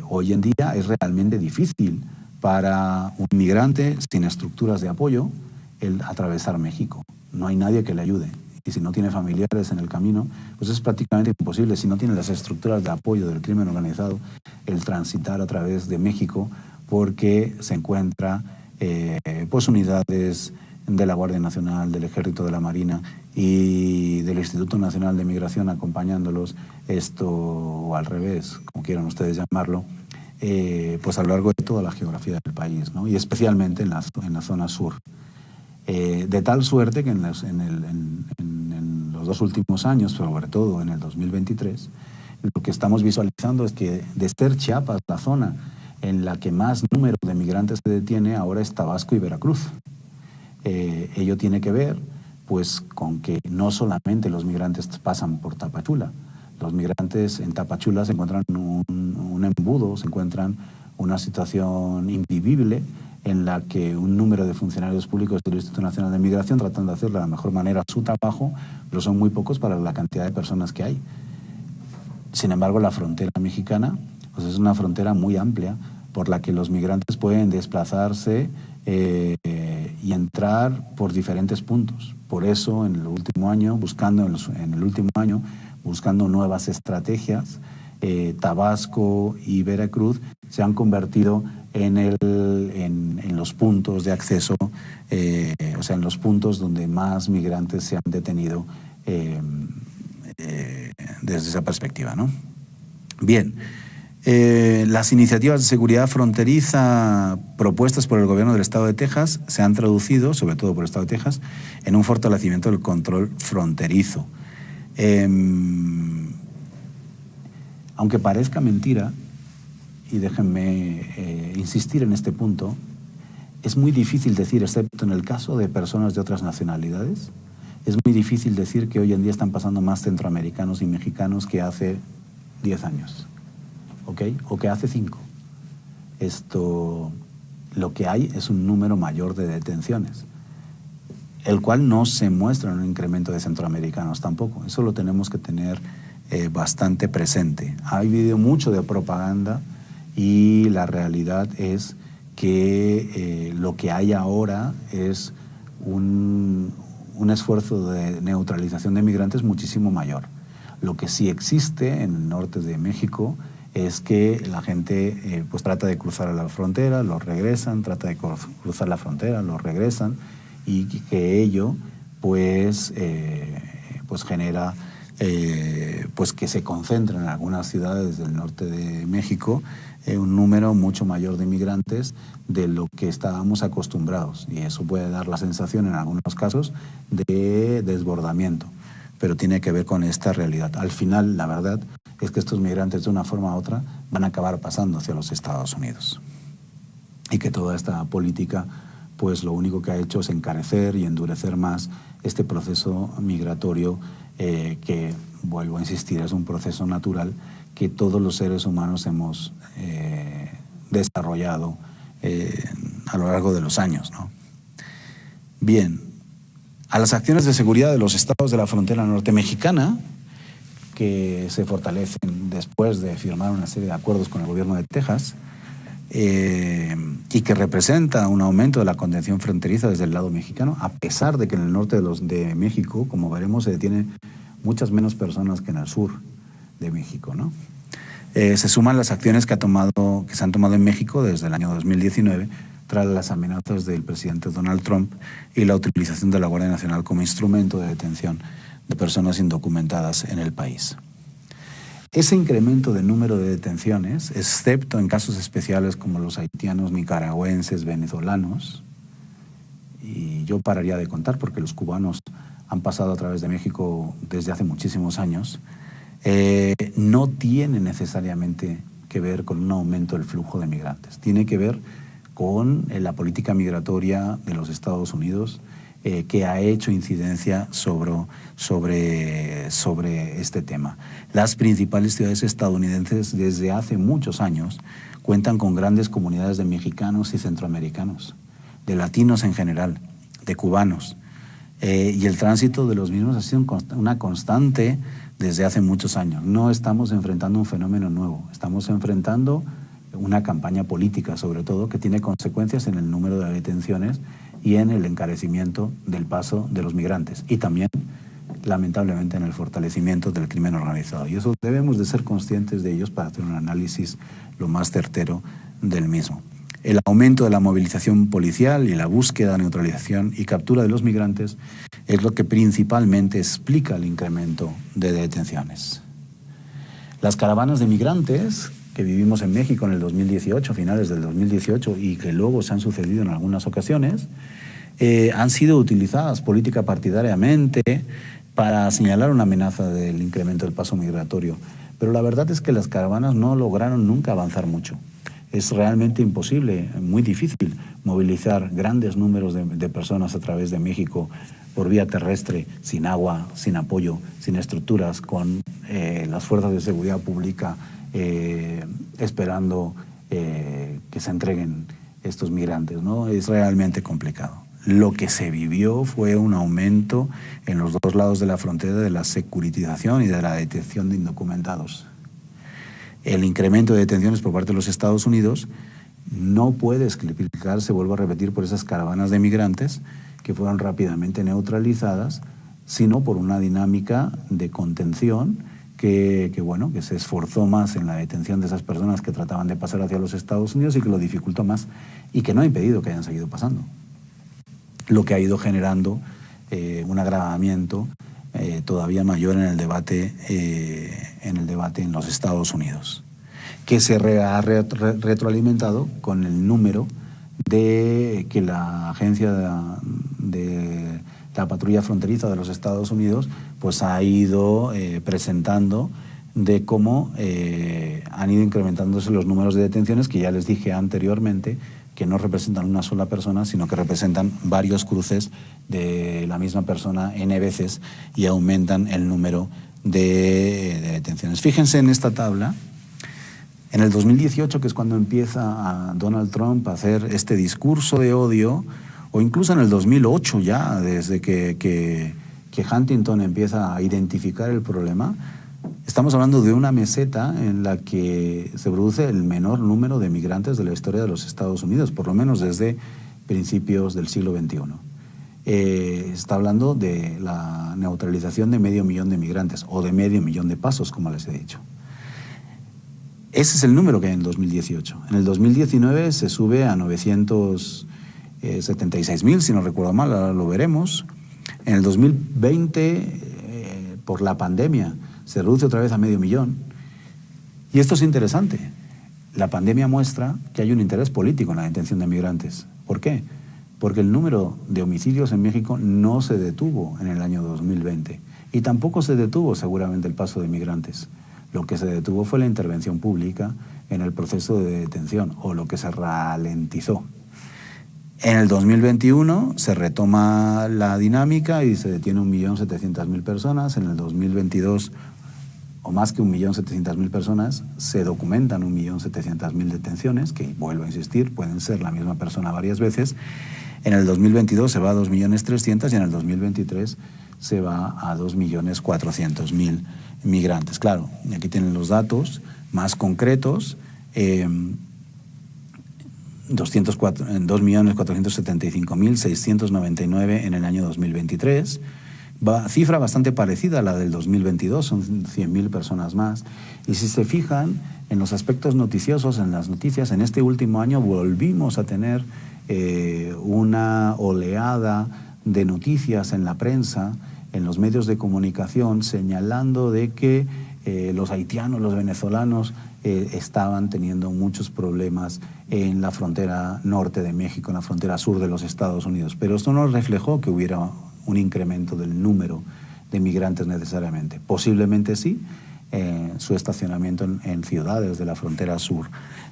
H: Hoy en día es realmente difícil para un migrante sin estructuras de apoyo el atravesar México. No hay nadie que le ayude. Y si no tiene familiares en el camino, pues es prácticamente imposible, si no tiene las estructuras de apoyo del crimen organizado, el transitar a través de México, porque se encuentra pues unidades de la Guardia Nacional, del Ejército, de la Marina y del Instituto Nacional de Migración acompañándolos, esto o al revés, como quieran ustedes llamarlo, pues a lo largo de toda la geografía del país, ¿no? Y especialmente en la zona sur. De tal suerte que en los 2 últimos años, sobre todo en el 2023, lo que estamos visualizando es que de ser Chiapas la zona en la que más número de migrantes se detiene, ahora es Tabasco y Veracruz. Ello tiene que ver pues con que no solamente los migrantes pasan por Tapachula. Los migrantes en Tapachula se encuentran un embudo, se encuentran una situación invivible en la que un número de funcionarios públicos del Instituto Nacional de Migración tratan de hacer de la mejor manera su trabajo, pero son muy pocos para la cantidad de personas que hay. Sin embargo, la frontera mexicana pues es una frontera muy amplia por la que los migrantes pueden desplazarse y entrar por diferentes puntos. Por eso, en el último año, buscando nuevas estrategias, Tabasco y Veracruz se han convertido en los puntos de acceso, o sea, en los puntos donde más migrantes se han detenido desde esa perspectiva, ¿no? Bien, las iniciativas de seguridad fronteriza propuestas por el gobierno del Estado de Texas se han traducido, sobre todo por el Estado de Texas, en un fortalecimiento del control fronterizo. Aunque parezca mentira, y déjenme insistir en este punto, es muy difícil decir, excepto en el caso de personas de otras nacionalidades, es muy difícil decir que hoy en día están pasando más centroamericanos y mexicanos que hace 10 años, ¿ok? O que hace 5. Lo que hay es un número mayor de detenciones, el cual no se muestra en un incremento de centroamericanos tampoco. Eso lo tenemos que tener bastante presente. Ha habido mucho de propaganda y la realidad es que lo que hay ahora es un esfuerzo de neutralización de migrantes muchísimo mayor. Lo que sí existe en el norte de México es que la gente pues trata de cruzar la frontera, los regresan, trata de cruzar la frontera, los regresan, y que ello pues genera pues que se concentren en algunas ciudades del norte de México un número mucho mayor de migrantes de lo que estábamos acostumbrados, y eso puede dar la sensación en algunos casos de desbordamiento, pero tiene que ver con esta realidad. Al final, la verdad es que estos migrantes de una forma u otra van a acabar pasando hacia los Estados Unidos, y que toda esta política pues lo único que ha hecho es encarecer y endurecer más este proceso migratorio que, vuelvo a insistir, es un proceso natural que todos los seres humanos hemos desarrollado a lo largo de los años, ¿no? Bien, a las acciones de seguridad de los estados de la frontera norte mexicana, que se fortalecen después de firmar una serie de acuerdos con el gobierno de Texas, y que representa un aumento de la contención fronteriza desde el lado mexicano, a pesar de que en el norte de México, como veremos, se detienen muchas menos personas que en el sur de México, ¿no? Se suman las acciones que se han tomado en México desde el año 2019 tras las amenazas del presidente Donald Trump y la utilización de la Guardia Nacional como instrumento de detención de personas indocumentadas en el país. Ese incremento de número de detenciones, excepto en casos especiales como los haitianos, nicaragüenses, venezolanos, y yo pararía de contar porque los cubanos han pasado a través de México desde hace muchísimos años, no tiene necesariamente que ver con un aumento del flujo de migrantes. Tiene que ver con la política migratoria de los Estados Unidos, que ha hecho incidencia sobre este tema. Las principales ciudades estadounidenses desde hace muchos años cuentan con grandes comunidades de mexicanos y centroamericanos, de latinos en general, de cubanos, y el tránsito de los mismos ha sido una constante desde hace muchos años. No estamos enfrentando un fenómeno nuevo, estamos enfrentando una campaña política, sobre todo, que tiene consecuencias en el número de detenciones y en el encarecimiento del paso de los migrantes, y también, lamentablemente, en el fortalecimiento del crimen organizado. Y eso debemos de ser conscientes de ellos para hacer un análisis lo más certero del mismo. El aumento de la movilización policial y la búsqueda, neutralización y captura de los migrantes es lo que principalmente explica el incremento de detenciones. Las caravanas de migrantes que vivimos en México en el 2018, finales del 2018, y que luego se han sucedido en algunas ocasiones, han sido utilizadas política partidariamente para señalar una amenaza del incremento del paso migratorio. Pero la verdad es que las caravanas no lograron nunca avanzar mucho. Es realmente imposible, muy difícil, movilizar grandes números de personas a través de México por vía terrestre, sin agua, sin apoyo, sin estructuras, con las fuerzas de seguridad pública esperando que se entreguen estos migrantes, ¿no? Es realmente complicado. Lo que se vivió fue un aumento en los dos lados de la frontera de la securitización y de la detención de indocumentados. El incremento de detenciones por parte de los Estados Unidos no puede explicarse, vuelvo a repetir, por esas caravanas de migrantes que fueron rápidamente neutralizadas, sino por una dinámica de contención que se esforzó más en la detención de esas personas que trataban de pasar hacia los Estados Unidos y que lo dificultó más y que no ha impedido que hayan seguido pasando. Lo que ha ido generando un agravamiento todavía mayor en el debate en los Estados Unidos, que se ha retroalimentado con el número de que la agencia de la patrulla fronteriza de los Estados Unidos pues ha ido presentando de cómo han ido incrementándose los números de detenciones, que ya les dije anteriormente que no representan una sola persona, sino que representan varios cruces de la misma persona N veces y aumentan el número de detenciones. Fíjense en esta tabla. En el 2018, que es cuando empieza Donald Trump a hacer este discurso de odio, o incluso en el 2008 ya, desde que Huntington empieza a identificar el problema, estamos hablando de una meseta en la que se produce el menor número de migrantes de la historia de los Estados Unidos, por lo menos desde principios del siglo XXI. Está hablando de la neutralización de 500.000 de migrantes, o de 500.000 de pasos, como les he dicho. Ese es el número que hay en el 2018. En el 2019 se sube a 976.000, si no recuerdo mal, ahora lo veremos. En el 2020, por la pandemia, se reduce otra vez a 500.000. Y esto es interesante. La pandemia muestra que hay un interés político en la detención de migrantes. ¿Por qué? Porque el número de homicidios en México no se detuvo en el año 2020 y tampoco se detuvo seguramente el paso de migrantes. Lo que se detuvo fue la intervención pública en el proceso de detención, o lo que se ralentizó. En el 2021 se retoma la dinámica y se detiene 1.700.000 personas. En el 2022, o más que 1.700.000 personas, se documentan 1.700.000 detenciones, que, vuelvo a insistir, pueden ser la misma persona varias veces. En el 2022 se va a 2.300.000 y en el 2023 se va a 2.400.000 migrantes. Claro, aquí tienen los datos más concretos. 2.475.699 en el año 2023. Cifra bastante parecida a la del 2022, son 100.000 personas más. Y si se fijan en los aspectos noticiosos, en las noticias, en este último año volvimos a tener una oleada de noticias en la prensa, en los medios de comunicación, señalando de que los haitianos, los venezolanos estaban teniendo muchos problemas en la frontera norte de México, en la frontera sur de los Estados Unidos. Pero esto no reflejó que hubiera un incremento del número de migrantes necesariamente. Posiblemente sí, su estacionamiento en ciudades de la frontera sur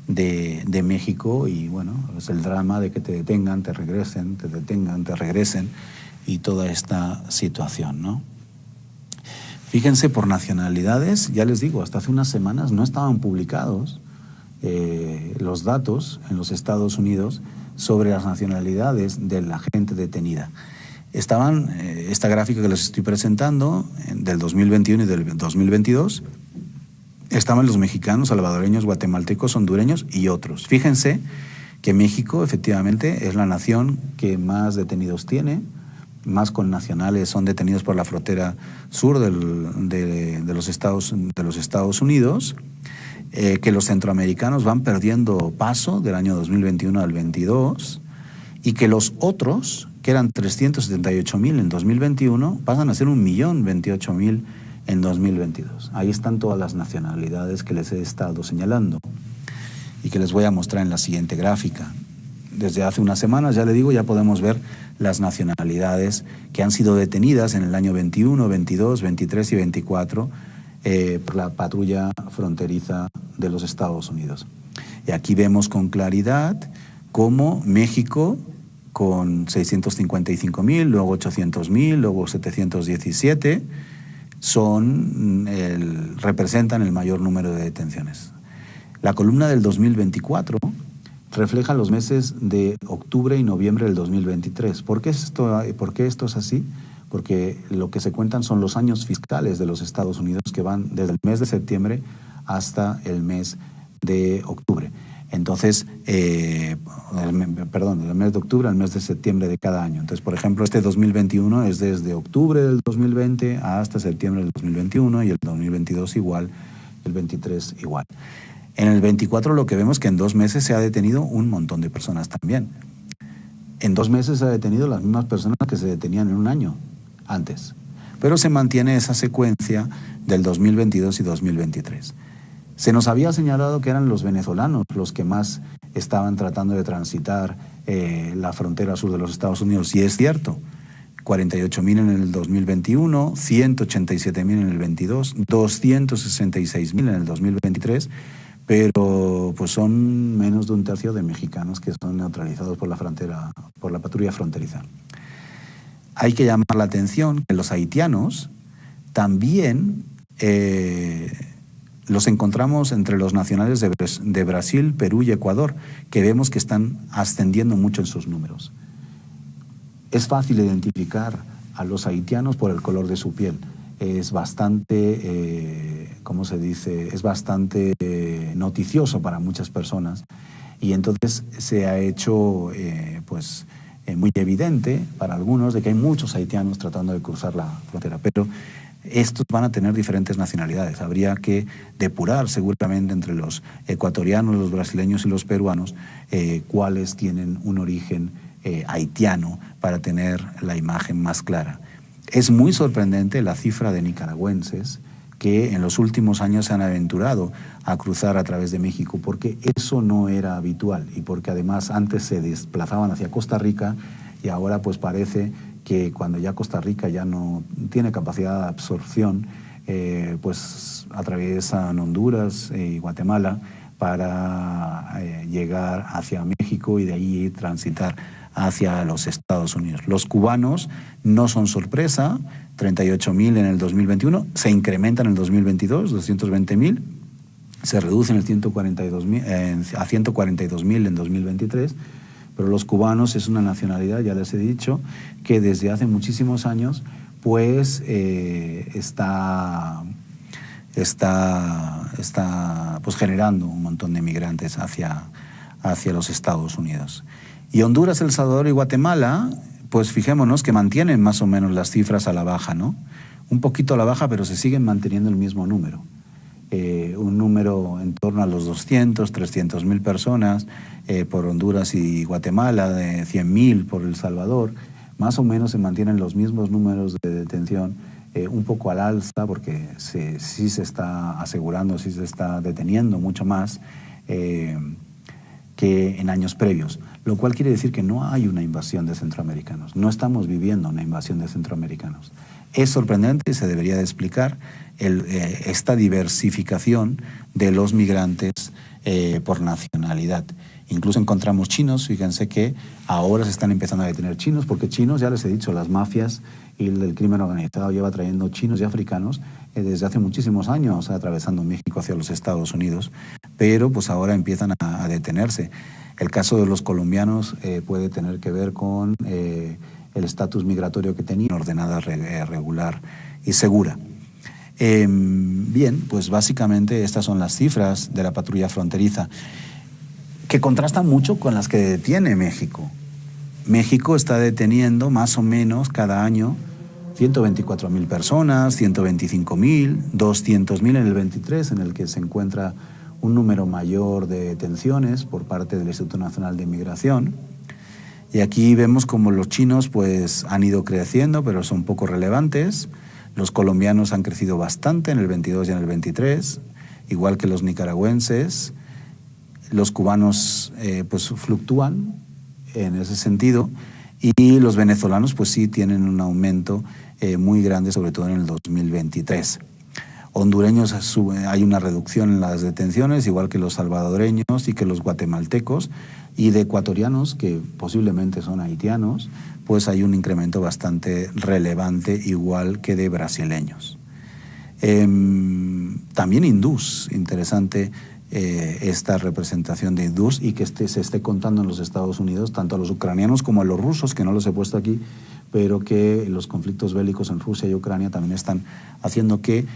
H: de México, y bueno, es el drama de que te detengan, te regresen, te detengan, te regresen, y toda esta situación, ¿no? Fíjense, por nacionalidades, ya les digo, hasta hace unas semanas no estaban publicados los datos en los Estados Unidos sobre las nacionalidades de la gente detenida. Estaban, esta gráfica que les estoy presentando, del 2021 y del 2022, estaban los mexicanos, salvadoreños, guatemaltecos, hondureños y otros. Fíjense que México efectivamente es la nación que más detenidos tiene, más connacionales son detenidos por la frontera sur de los Estados Unidos, que los centroamericanos van perdiendo paso del año 2021 al 22, y que los otros, que eran 378.000 en 2021, pasan a ser 1.028.000 en 2022. Ahí están todas las nacionalidades que les he estado señalando y que les voy a mostrar en la siguiente gráfica. Desde hace unas semanas, ya le digo, ya podemos ver las nacionalidades que han sido detenidas en el año 21, 22, 23 y 24 por la patrulla fronteriza de los Estados Unidos. Y aquí vemos con claridad como México con 655.000, luego 800.000, luego 717, representan el mayor número de detenciones. La columna del 2024 refleja los meses de octubre y noviembre del 2023. ¿Por qué esto es así? Porque lo que se cuentan son los años fiscales de los Estados Unidos, que van desde el mes de septiembre hasta el mes de octubre. Entonces, del mes de octubre al mes de septiembre de cada año. Entonces, por ejemplo, este 2021 es desde octubre del 2020 hasta septiembre del 2021, y el 2022 igual, el 23 igual. En el 24 lo que vemos es que en 2 meses se ha detenido un montón de personas también. En 2 meses se ha detenido las mismas personas que se detenían en un año antes. Pero se mantiene esa secuencia del 2022 y 2023. Se nos había señalado que eran los venezolanos los que más estaban tratando de transitar la frontera sur de los Estados Unidos, y es cierto. 48.000 en el 2021, 187.000 en el 22, 266.000 en el 2023, pero pues son menos de un tercio de mexicanos que son neutralizados por la frontera, por la patrulla fronteriza. Hay que llamar la atención que los haitianos también los encontramos entre los nacionales de Brasil, Perú y Ecuador, que vemos que están ascendiendo mucho en sus números. Es fácil identificar a los haitianos por el color de su piel. Es bastante, ¿cómo se dice? Es bastante noticioso para muchas personas, y entonces se ha hecho muy evidente para algunos de que hay muchos haitianos tratando de cruzar la frontera, pero estos van a tener diferentes nacionalidades. Habría que depurar seguramente entre los ecuatorianos, los brasileños y los peruanos cuáles tienen un origen haitiano para tener la imagen más clara. Es muy sorprendente la cifra de nicaragüenses que en los últimos años se han aventurado a cruzar a través de México, porque eso no era habitual, y porque además antes se desplazaban hacia Costa Rica, y ahora pues parece que cuando ya Costa Rica ya no tiene capacidad de absorción, pues atraviesan Honduras y Guatemala para llegar hacia México y de ahí transitar hacia los Estados Unidos. Los cubanos no son sorpresa, 38.000 en el 2021, se incrementan en el 2022, 220.000, se reducen a 142.000 en 2023, pero los cubanos es una nacionalidad, ya les he dicho, que desde hace muchísimos años pues está pues generando un montón de migrantes hacia los Estados Unidos. Y Honduras, El Salvador y Guatemala, pues fijémonos que mantienen más o menos las cifras a la baja, ¿no? Un poquito a la baja, pero se siguen manteniendo el mismo número. Un número en torno a los 300.000 personas por Honduras y Guatemala, de 100.000 por El Salvador. Más o menos se mantienen los mismos números de detención, un poco al alza, porque sí se está asegurando, sí se está deteniendo mucho más que en años previos, lo cual quiere decir que no hay una invasión de centroamericanos, no estamos viviendo una invasión de centroamericanos. Es sorprendente y se debería de explicar esta diversificación de los migrantes por nacionalidad. Incluso encontramos chinos, fíjense que ahora se están empezando a detener chinos, porque chinos, ya les he dicho, las mafias y el crimen organizado lleva trayendo chinos y africanos desde hace muchísimos años, atravesando México hacia los Estados Unidos, pero pues ahora empiezan a detenerse. El caso de los colombianos puede tener que ver con el estatus migratorio que tenían, ordenada, regular y segura. Bien, pues básicamente estas son las cifras de la patrulla fronteriza, que contrastan mucho con las que detiene México. México está deteniendo más o menos cada año 124.000 personas, 125.000, 200.000 en el 23, en el que se encuentra un número mayor de detenciones por parte del Instituto Nacional de Migración. Y aquí vemos como los chinos pues han ido creciendo, pero son poco relevantes. Los colombianos han crecido bastante en el 22 y en el 23, igual que los nicaragüenses. Los cubanos pues fluctúan en ese sentido, y los venezolanos pues sí tienen un aumento muy grande, sobre todo en el 2023. hondureños hay una reducción en las detenciones, igual que los salvadoreños y que los guatemaltecos, y de ecuatorianos, que posiblemente son haitianos, pues hay un incremento bastante relevante, igual que de brasileños. También hindús, interesante esta representación de hindús, y que se esté contando en los Estados Unidos, tanto a los ucranianos como a los rusos, que no los he puesto aquí, pero que los conflictos bélicos en Rusia y Ucrania también están haciendo que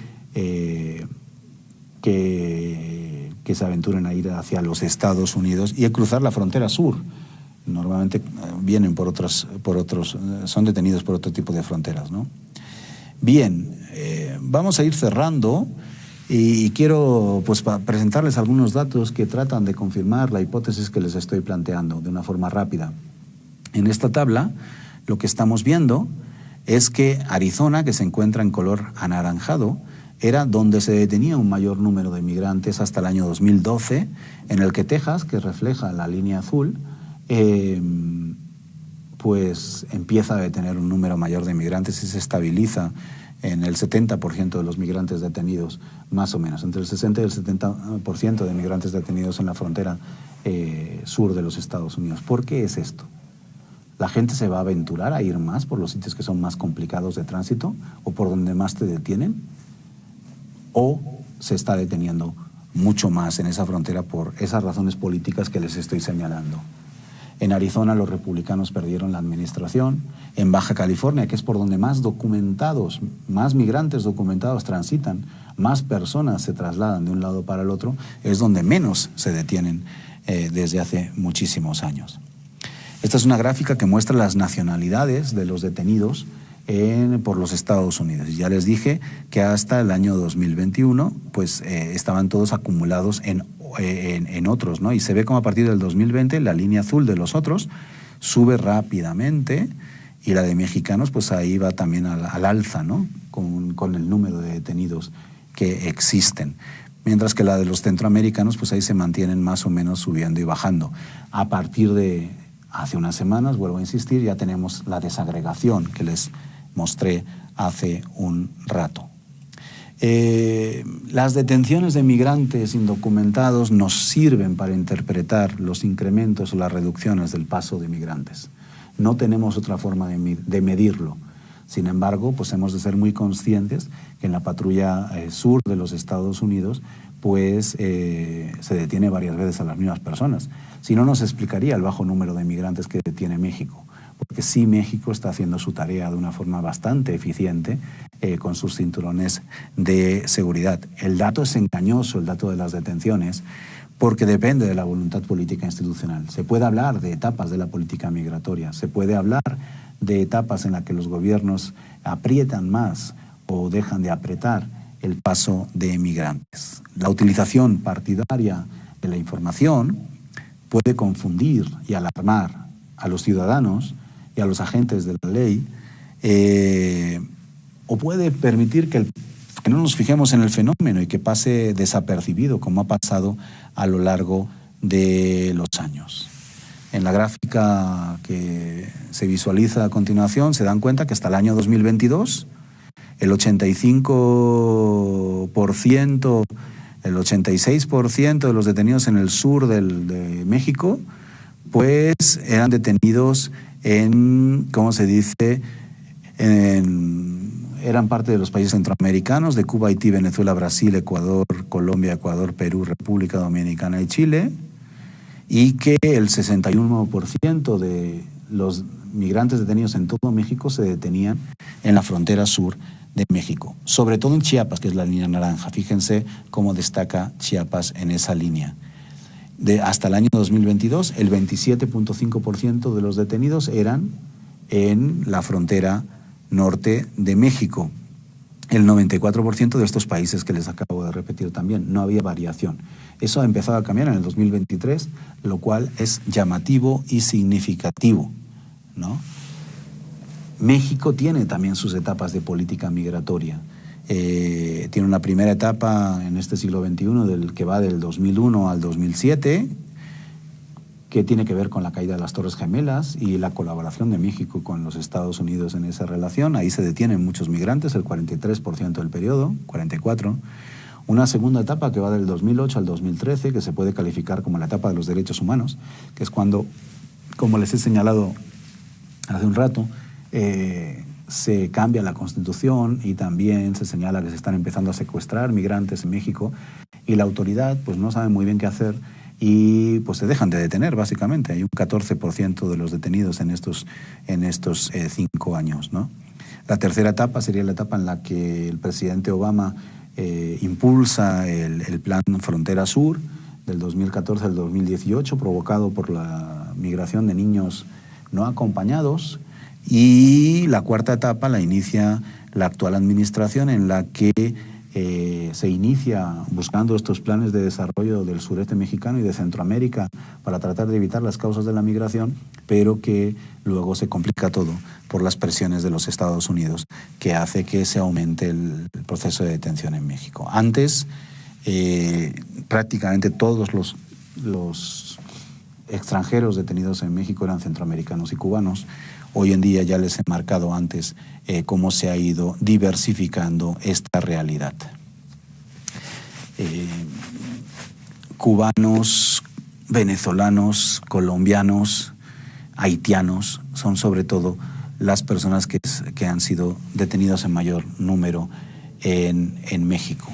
H: se aventuren a ir hacia los Estados Unidos y a cruzar la frontera sur. Normalmente vienen son detenidos por otro tipo de fronteras, ¿no? Bien, vamos a ir cerrando y quiero pues presentarles algunos datos que tratan de confirmar la hipótesis que les estoy planteando de una forma rápida. En esta tabla lo que estamos viendo es que Arizona, que se encuentra en color anaranjado, era donde se detenía un mayor número de migrantes hasta el año 2012, en el que Texas, que refleja la línea azul, pues empieza a detener un número mayor de migrantes y se estabiliza en el 70% de los migrantes detenidos, más o menos, entre el 60 y el 70% de migrantes detenidos en la frontera sur de los Estados Unidos. ¿Por qué es esto? ¿La gente se va a aventurar a ir más por los sitios que son más complicados de tránsito o por donde más te detienen? ¿O se está deteniendo mucho más en esa frontera por esas razones políticas que les estoy señalando? En Arizona los republicanos perdieron la administración. En Baja California, que es por donde más documentados, más migrantes documentados transitan, más personas se trasladan de un lado para el otro, es donde menos se detienen desde hace muchísimos años. Esta es una gráfica que muestra las nacionalidades de los detenidos por los Estados Unidos. Ya les dije que hasta el año 2021 pues estaban todos acumulados en otros, ¿no? Y se ve como a partir del 2020 la línea azul de los otros sube rápidamente y la de mexicanos pues ahí va también al alza, ¿no? Con el número de detenidos que existen. Mientras que la de los centroamericanos pues ahí se mantienen más o menos subiendo y bajando. A partir de hace unas semanas, vuelvo a insistir, ya tenemos la desagregación que les mostré hace un rato. Las detenciones de migrantes indocumentados nos sirven para interpretar los incrementos o las reducciones del paso de migrantes. No tenemos otra forma de medirlo. Sin embargo, pues hemos de ser muy conscientes que en la patrulla sur de los Estados Unidos pues se detiene varias veces a las mismas personas. Si no, nos explicaría el bajo número de migrantes que detiene México. Porque sí, México está haciendo su tarea de una forma bastante eficiente con sus cinturones de seguridad. El dato es engañoso, el dato de las detenciones, porque depende de la voluntad política institucional. Se puede hablar de etapas de la política migratoria, se puede hablar de etapas en las que los gobiernos aprietan más o dejan de apretar el paso de migrantes. La utilización partidaria de la información puede confundir y alarmar a los ciudadanos y a los agentes de la ley, o puede permitir que no nos fijemos en el fenómeno y que pase desapercibido, como ha pasado a lo largo de los años. En la gráfica que se visualiza a continuación se dan cuenta que hasta el año 2022 el 85%, el 86% de los detenidos en el sur de México pues eran detenidos ¿cómo se dice? Eran parte de los países centroamericanos, de Cuba, Haití, Venezuela, Brasil, Ecuador, Colombia, Ecuador, Perú, República Dominicana y Chile, y que el 61% de los migrantes detenidos en todo México se detenían en la frontera sur de México, sobre todo en Chiapas, que es la línea naranja. Fíjense cómo destaca Chiapas en esa línea. Hasta el año 2022, el 27.5% de los detenidos eran en la frontera norte de México. El 94% de estos países que les acabo de repetir también. No había variación. Eso ha empezado a cambiar en el 2023, lo cual es llamativo y significativo, ¿no? México tiene también sus etapas de política migratoria. Tiene una primera etapa en este siglo XXI que va del 2001 al 2007, que tiene que ver con la caída de las Torres Gemelas y la colaboración de México con los Estados Unidos en esa relación. Ahí se detienen muchos migrantes, el 43% del periodo, 44%. Una segunda etapa que va del 2008 al 2013, que se puede calificar como la etapa de los derechos humanos, que es cuando, como les he señalado hace un rato, se cambia la Constitución y también se señala que se están empezando a secuestrar migrantes en México y la autoridad pues no sabe muy bien qué hacer y pues se dejan de detener básicamente. Hay un 14% de los detenidos en estos 5 años, ¿no? La tercera etapa sería la etapa en la que el presidente Obama impulsa el Plan Frontera Sur del 2014 al 2018, provocado por la migración de niños no acompañados. Y la cuarta etapa la inicia la actual administración, en la que se inicia buscando estos planes de desarrollo del sureste mexicano y de Centroamérica para tratar de evitar las causas de la migración, pero que luego se complica todo por las presiones de los Estados Unidos, que hace que se aumente el proceso de detención en México. Antes, prácticamente todos los extranjeros detenidos en México eran centroamericanos y cubanos. Hoy en día ya les he marcado antes cómo se ha ido diversificando esta realidad. Cubanos, venezolanos, colombianos, haitianos son sobre todo las personas que han sido detenidas en mayor número en México.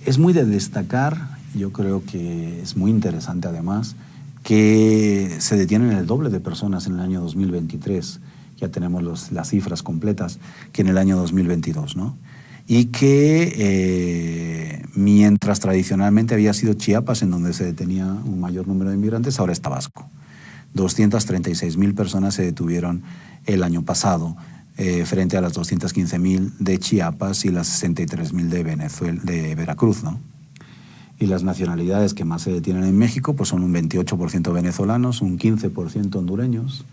H: Es muy de destacar, yo creo que es muy interesante además, que se detienen el doble de personas en el año 2023, ya tenemos las cifras completas, que en el año 2022, ¿no? Y que mientras tradicionalmente había sido Chiapas en donde se detenía un mayor número de inmigrantes, ahora es Tabasco. 236.000 personas se detuvieron el año pasado, frente a las 215.000 de Chiapas y las 63.000 de Veracruz, ¿no? Y las nacionalidades que más se detienen en México pues son un 28% venezolanos, un 15% hondureños,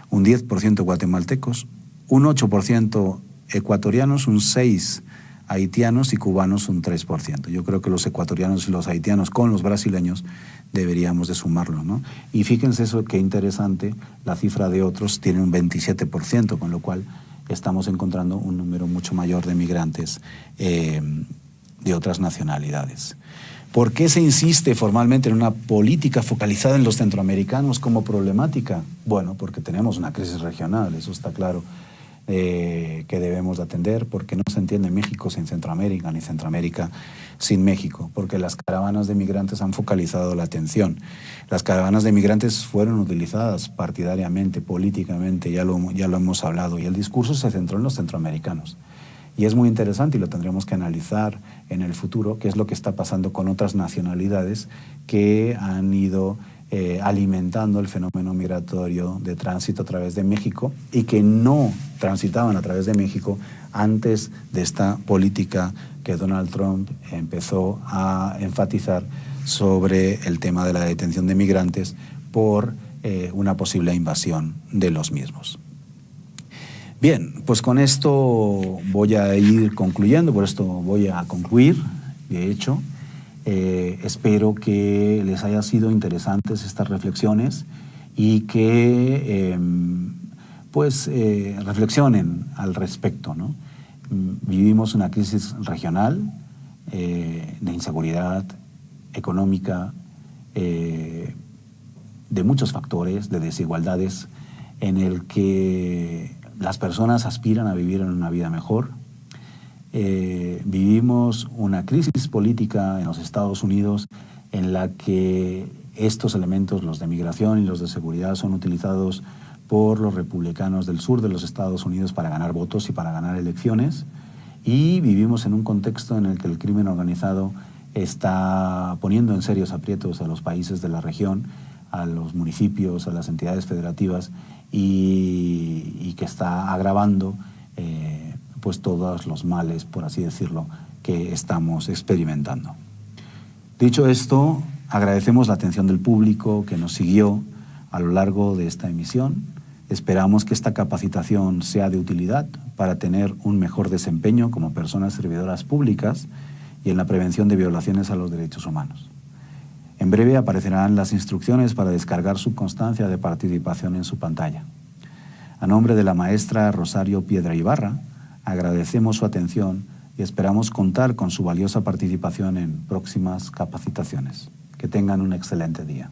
H: un 10% guatemaltecos, un 8% ecuatorianos, un 6% haitianos y cubanos un 3%. Yo creo que los ecuatorianos y los haitianos con los brasileños deberíamos de sumarlo, ¿no? Y fíjense eso, qué interesante, la cifra de otros tiene un 27%, con lo cual estamos encontrando un número mucho mayor de migrantes de otras nacionalidades. ¿Por qué se insiste formalmente en una política focalizada en los centroamericanos como problemática? Bueno, porque tenemos una crisis regional, eso está claro, que debemos de atender, porque no se entiende México sin Centroamérica, ni Centroamérica sin México, porque las caravanas de migrantes han focalizado la atención. Las caravanas de migrantes fueron utilizadas partidariamente, políticamente, ya lo hemos hablado, y el discurso se centró en los centroamericanos. Y es muy interesante y lo tendremos que analizar en el futuro, qué es lo que está pasando con otras nacionalidades que han ido alimentando el fenómeno migratorio de tránsito a través de México y que no transitaban a través de México antes de esta política que Donald Trump empezó a enfatizar sobre el tema de la detención de migrantes por una posible invasión de los mismos. Bien, pues con esto voy a ir concluyendo, por esto voy a concluir, de hecho. Espero que les haya sido interesantes estas reflexiones y que reflexionen al respecto, ¿no? Vivimos una crisis regional de inseguridad económica, de muchos factores, de desigualdades, en el que las personas aspiran a vivir en una vida mejor. Vivimos una crisis política en los Estados Unidos en la que estos elementos, los de migración y los de seguridad, son utilizados por los republicanos del sur de los Estados Unidos para ganar votos y para ganar elecciones. Y vivimos en un contexto en el que el crimen organizado está poniendo en serios aprietos a los países de la región, a los municipios, a las entidades federativas y que está agravando pues todos los males, por así decirlo, que estamos experimentando. Dicho esto, agradecemos la atención del público que nos siguió a lo largo de esta emisión. Esperamos que esta capacitación sea de utilidad para tener un mejor desempeño como personas servidoras públicas y en la prevención de violaciones a los derechos humanos. En breve aparecerán las instrucciones para descargar su constancia de participación en su pantalla. A nombre de la maestra Rosario Piedra Ibarra, agradecemos su atención y esperamos contar con su valiosa participación en próximas capacitaciones. Que tengan un excelente día.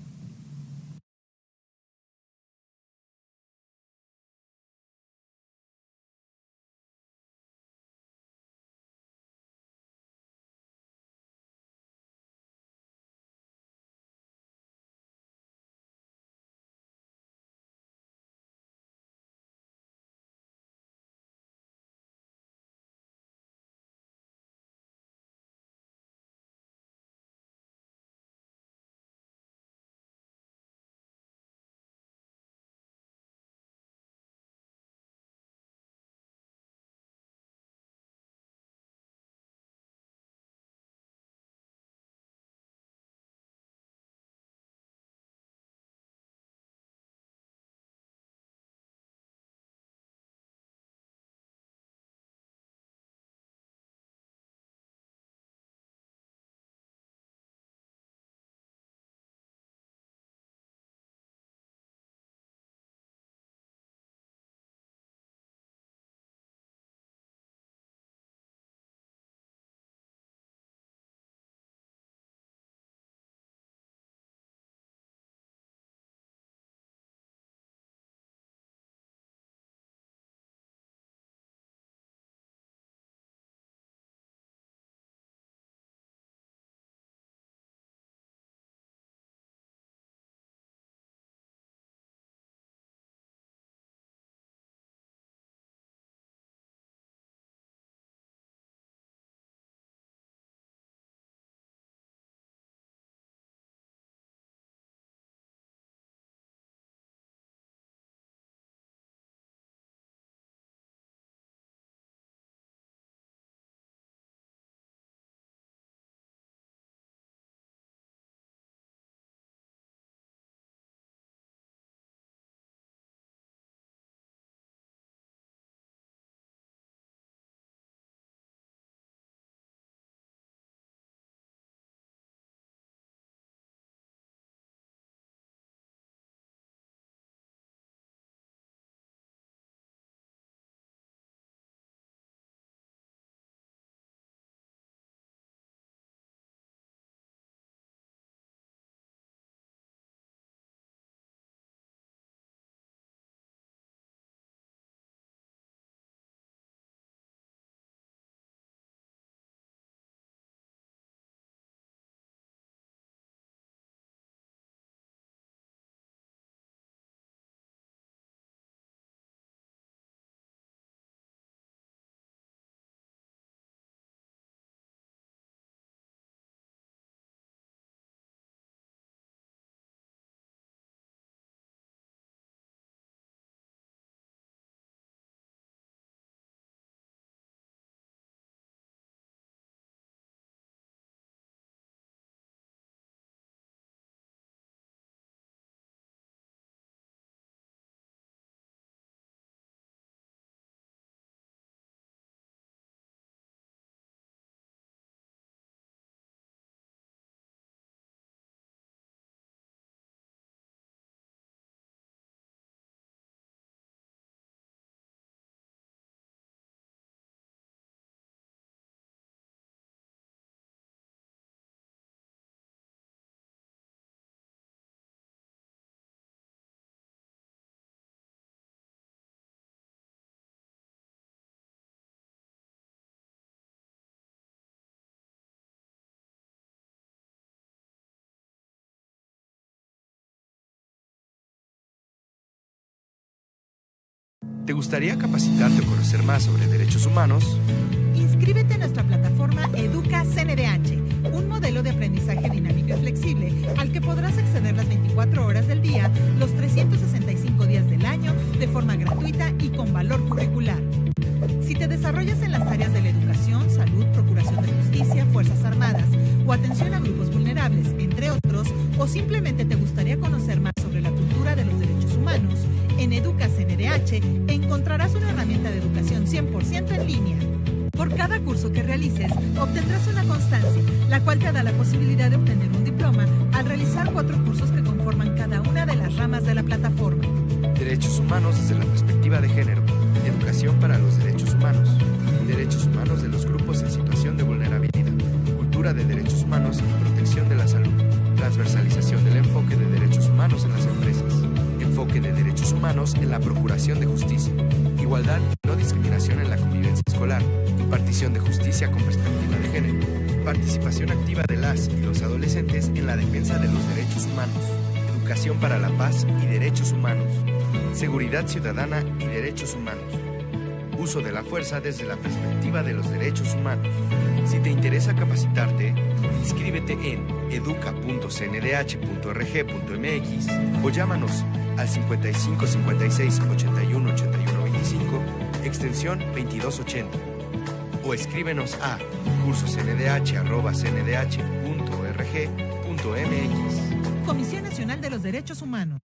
G: ¿Te gustaría capacitarte o conocer más sobre derechos humanos?
C: Inscríbete en nuestra plataforma Educa CNDH, un modelo de aprendizaje dinámico y flexible al que podrás acceder las 24 horas del día, los 365 días del año, de forma gratuita y con valor curricular. Si te desarrollas en las áreas de la educación, salud, procuración de justicia, fuerzas armadas o atención a grupos vulnerables, entre otros, o simplemente te gustaría conocer más sobre la cultura de los derechos humanos, en Educa CNDH encontrarás una herramienta de educación 100% en línea. Por cada curso que realices, obtendrás una constancia, la cual te da la posibilidad de obtener un diploma al al realizar 4 cursos que conforman cada una de las ramas de la plataforma.
G: Derechos humanos desde la perspectiva de género, educación para los derechos humanos de los grupos en situación de vulnerabilidad, cultura de derechos humanos y protección de la salud, transversalización del enfoque de derechos humanos en las empresas, enfoque de derechos humanos en la procuración de justicia, igualdad y no discriminación en la convivencia escolar, impartición de justicia con perspectiva de género, participación activa de las y los adolescentes en la defensa de los derechos humanos, educación para la paz y derechos humanos, seguridad ciudadana y derechos humanos, uso de la fuerza desde la perspectiva de los derechos humanos. Si te interesa capacitarte, inscríbete en educa.cndh.org.mx o llámanos al 55 56 81 81 25, extensión 2280, o escríbenos a cursosndh@cndh.org.mx.
C: Comisión Nacional de los Derechos Humanos.